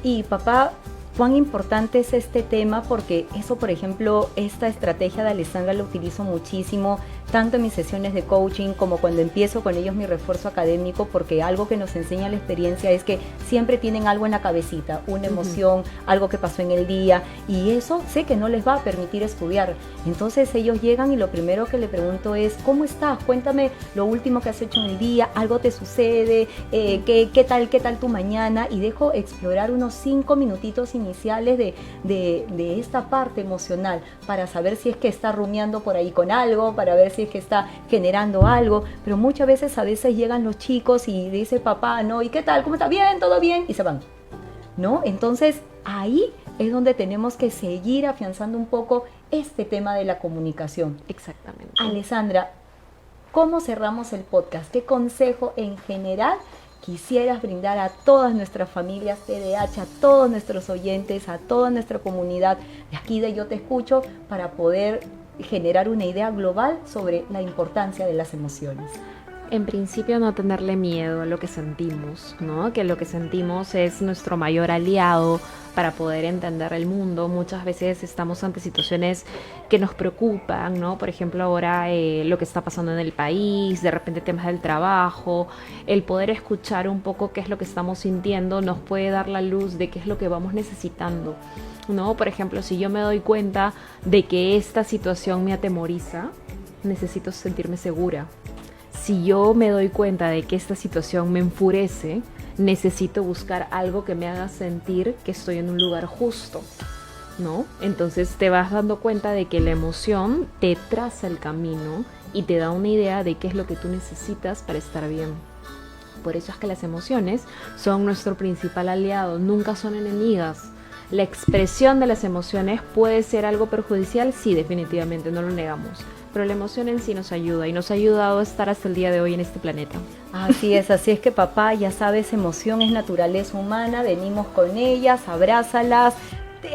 Y papá, cuán importante es este tema, porque eso, por ejemplo, esta estrategia de Alessandra la utilizo muchísimo, tanto en mis sesiones de coaching como cuando empiezo con ellos mi refuerzo académico, porque algo que nos enseña la experiencia es que siempre tienen algo en la cabecita, una emoción, algo que pasó en el día, y eso sé que no les va a permitir estudiar. Entonces ellos llegan y lo primero que le pregunto es, ¿cómo estás? Cuéntame lo último que has hecho en el día, algo te sucede, ¿qué tal tu mañana? Y dejo explorar unos 5 minutitos iniciales de esta parte emocional para saber si es que está rumiando por ahí con algo, para ver si es que está generando algo. Pero muchas veces llegan los chicos y dice papá, ¿no? ¿Y qué tal? ¿Cómo está? Bien, todo bien, y se van, ¿no? Entonces ahí es donde tenemos que seguir afianzando un poco este tema de la comunicación. Exactamente. Alessandra, ¿cómo cerramos el podcast? ¿Qué consejo en general quisieras brindar a todas nuestras familias TDAH, a todos nuestros oyentes, a toda nuestra comunidad de aquí de Yo Te Escucho, para poder generar una idea global sobre la importancia de las emociones? En principio, no tenerle miedo a lo que sentimos, ¿no? Que lo que sentimos es nuestro mayor aliado para poder entender el mundo. Muchas veces estamos ante situaciones que nos preocupan, ¿no? Por ejemplo, ahora lo que está pasando en el país, de repente temas del trabajo. El poder escuchar un poco qué es lo que estamos sintiendo nos puede dar la luz de qué es lo que vamos necesitando, ¿no? Por ejemplo, si yo me doy cuenta de que esta situación me atemoriza, necesito sentirme segura. Si yo me doy cuenta de que esta situación me enfurece, necesito buscar algo que me haga sentir que estoy en un lugar justo, ¿no? Entonces te vas dando cuenta de que la emoción te traza el camino y te da una idea de qué es lo que tú necesitas para estar bien. Por eso es que las emociones son nuestro principal aliado, nunca son enemigas. La expresión de las emociones puede ser algo perjudicial, sí, definitivamente, no lo negamos. Pero la emoción en sí nos ayuda y nos ha ayudado a estar hasta el día de hoy en este planeta. Así es que papá, ya sabes, emoción es naturaleza humana, venimos con ellas, abrázalas,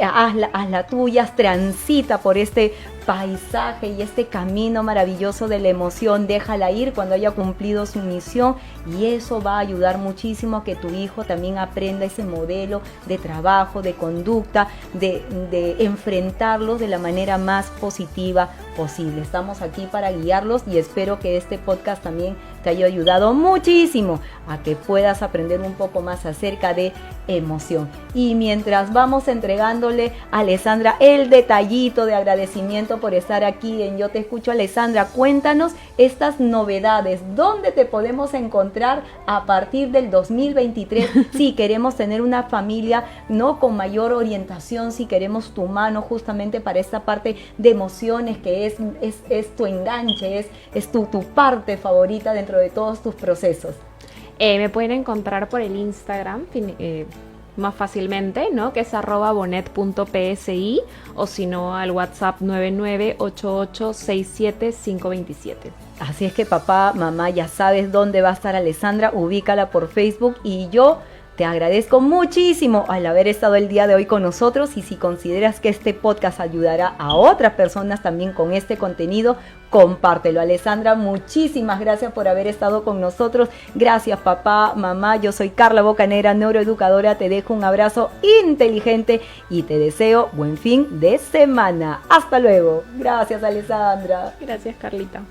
haz la tuya, transita por este paisaje y este camino maravilloso de la emoción, déjala ir cuando haya cumplido su misión, y eso va a ayudar muchísimo a que tu hijo también aprenda ese modelo de trabajo, de conducta, de enfrentarlos de la manera más positiva posible. Estamos aquí para guiarlos y espero que este podcast también te haya ayudado muchísimo a que puedas aprender un poco más acerca de emoción. Y mientras vamos entregándole a Alessandra el detallito de agradecimiento por estar aquí en Yo Te Escucho, Alessandra, cuéntanos estas novedades, ¿dónde te podemos encontrar a partir del 2023 si queremos tener una familia, ¿no?, con mayor orientación, si queremos tu mano justamente para esta parte de emociones que es tu enganche, es tu parte favorita dentro de todos tus procesos? Me pueden encontrar por el Instagram, más fácilmente, ¿no?, que es @bonet.psi, o si no al WhatsApp 9988675527. Así es que papá, mamá, ya sabes dónde va a estar Alessandra, ubícala por Facebook, y yo te agradezco muchísimo al haber estado el día de hoy con nosotros, y si consideras que este podcast ayudará a otras personas también con este contenido, compártelo. Alessandra, muchísimas gracias por haber estado con nosotros. Gracias papá, mamá, yo soy Carla Bocanegra, neuroeducadora, te dejo un abrazo inteligente y te deseo buen fin de semana. Hasta luego. Gracias Alessandra. Gracias, Carlita.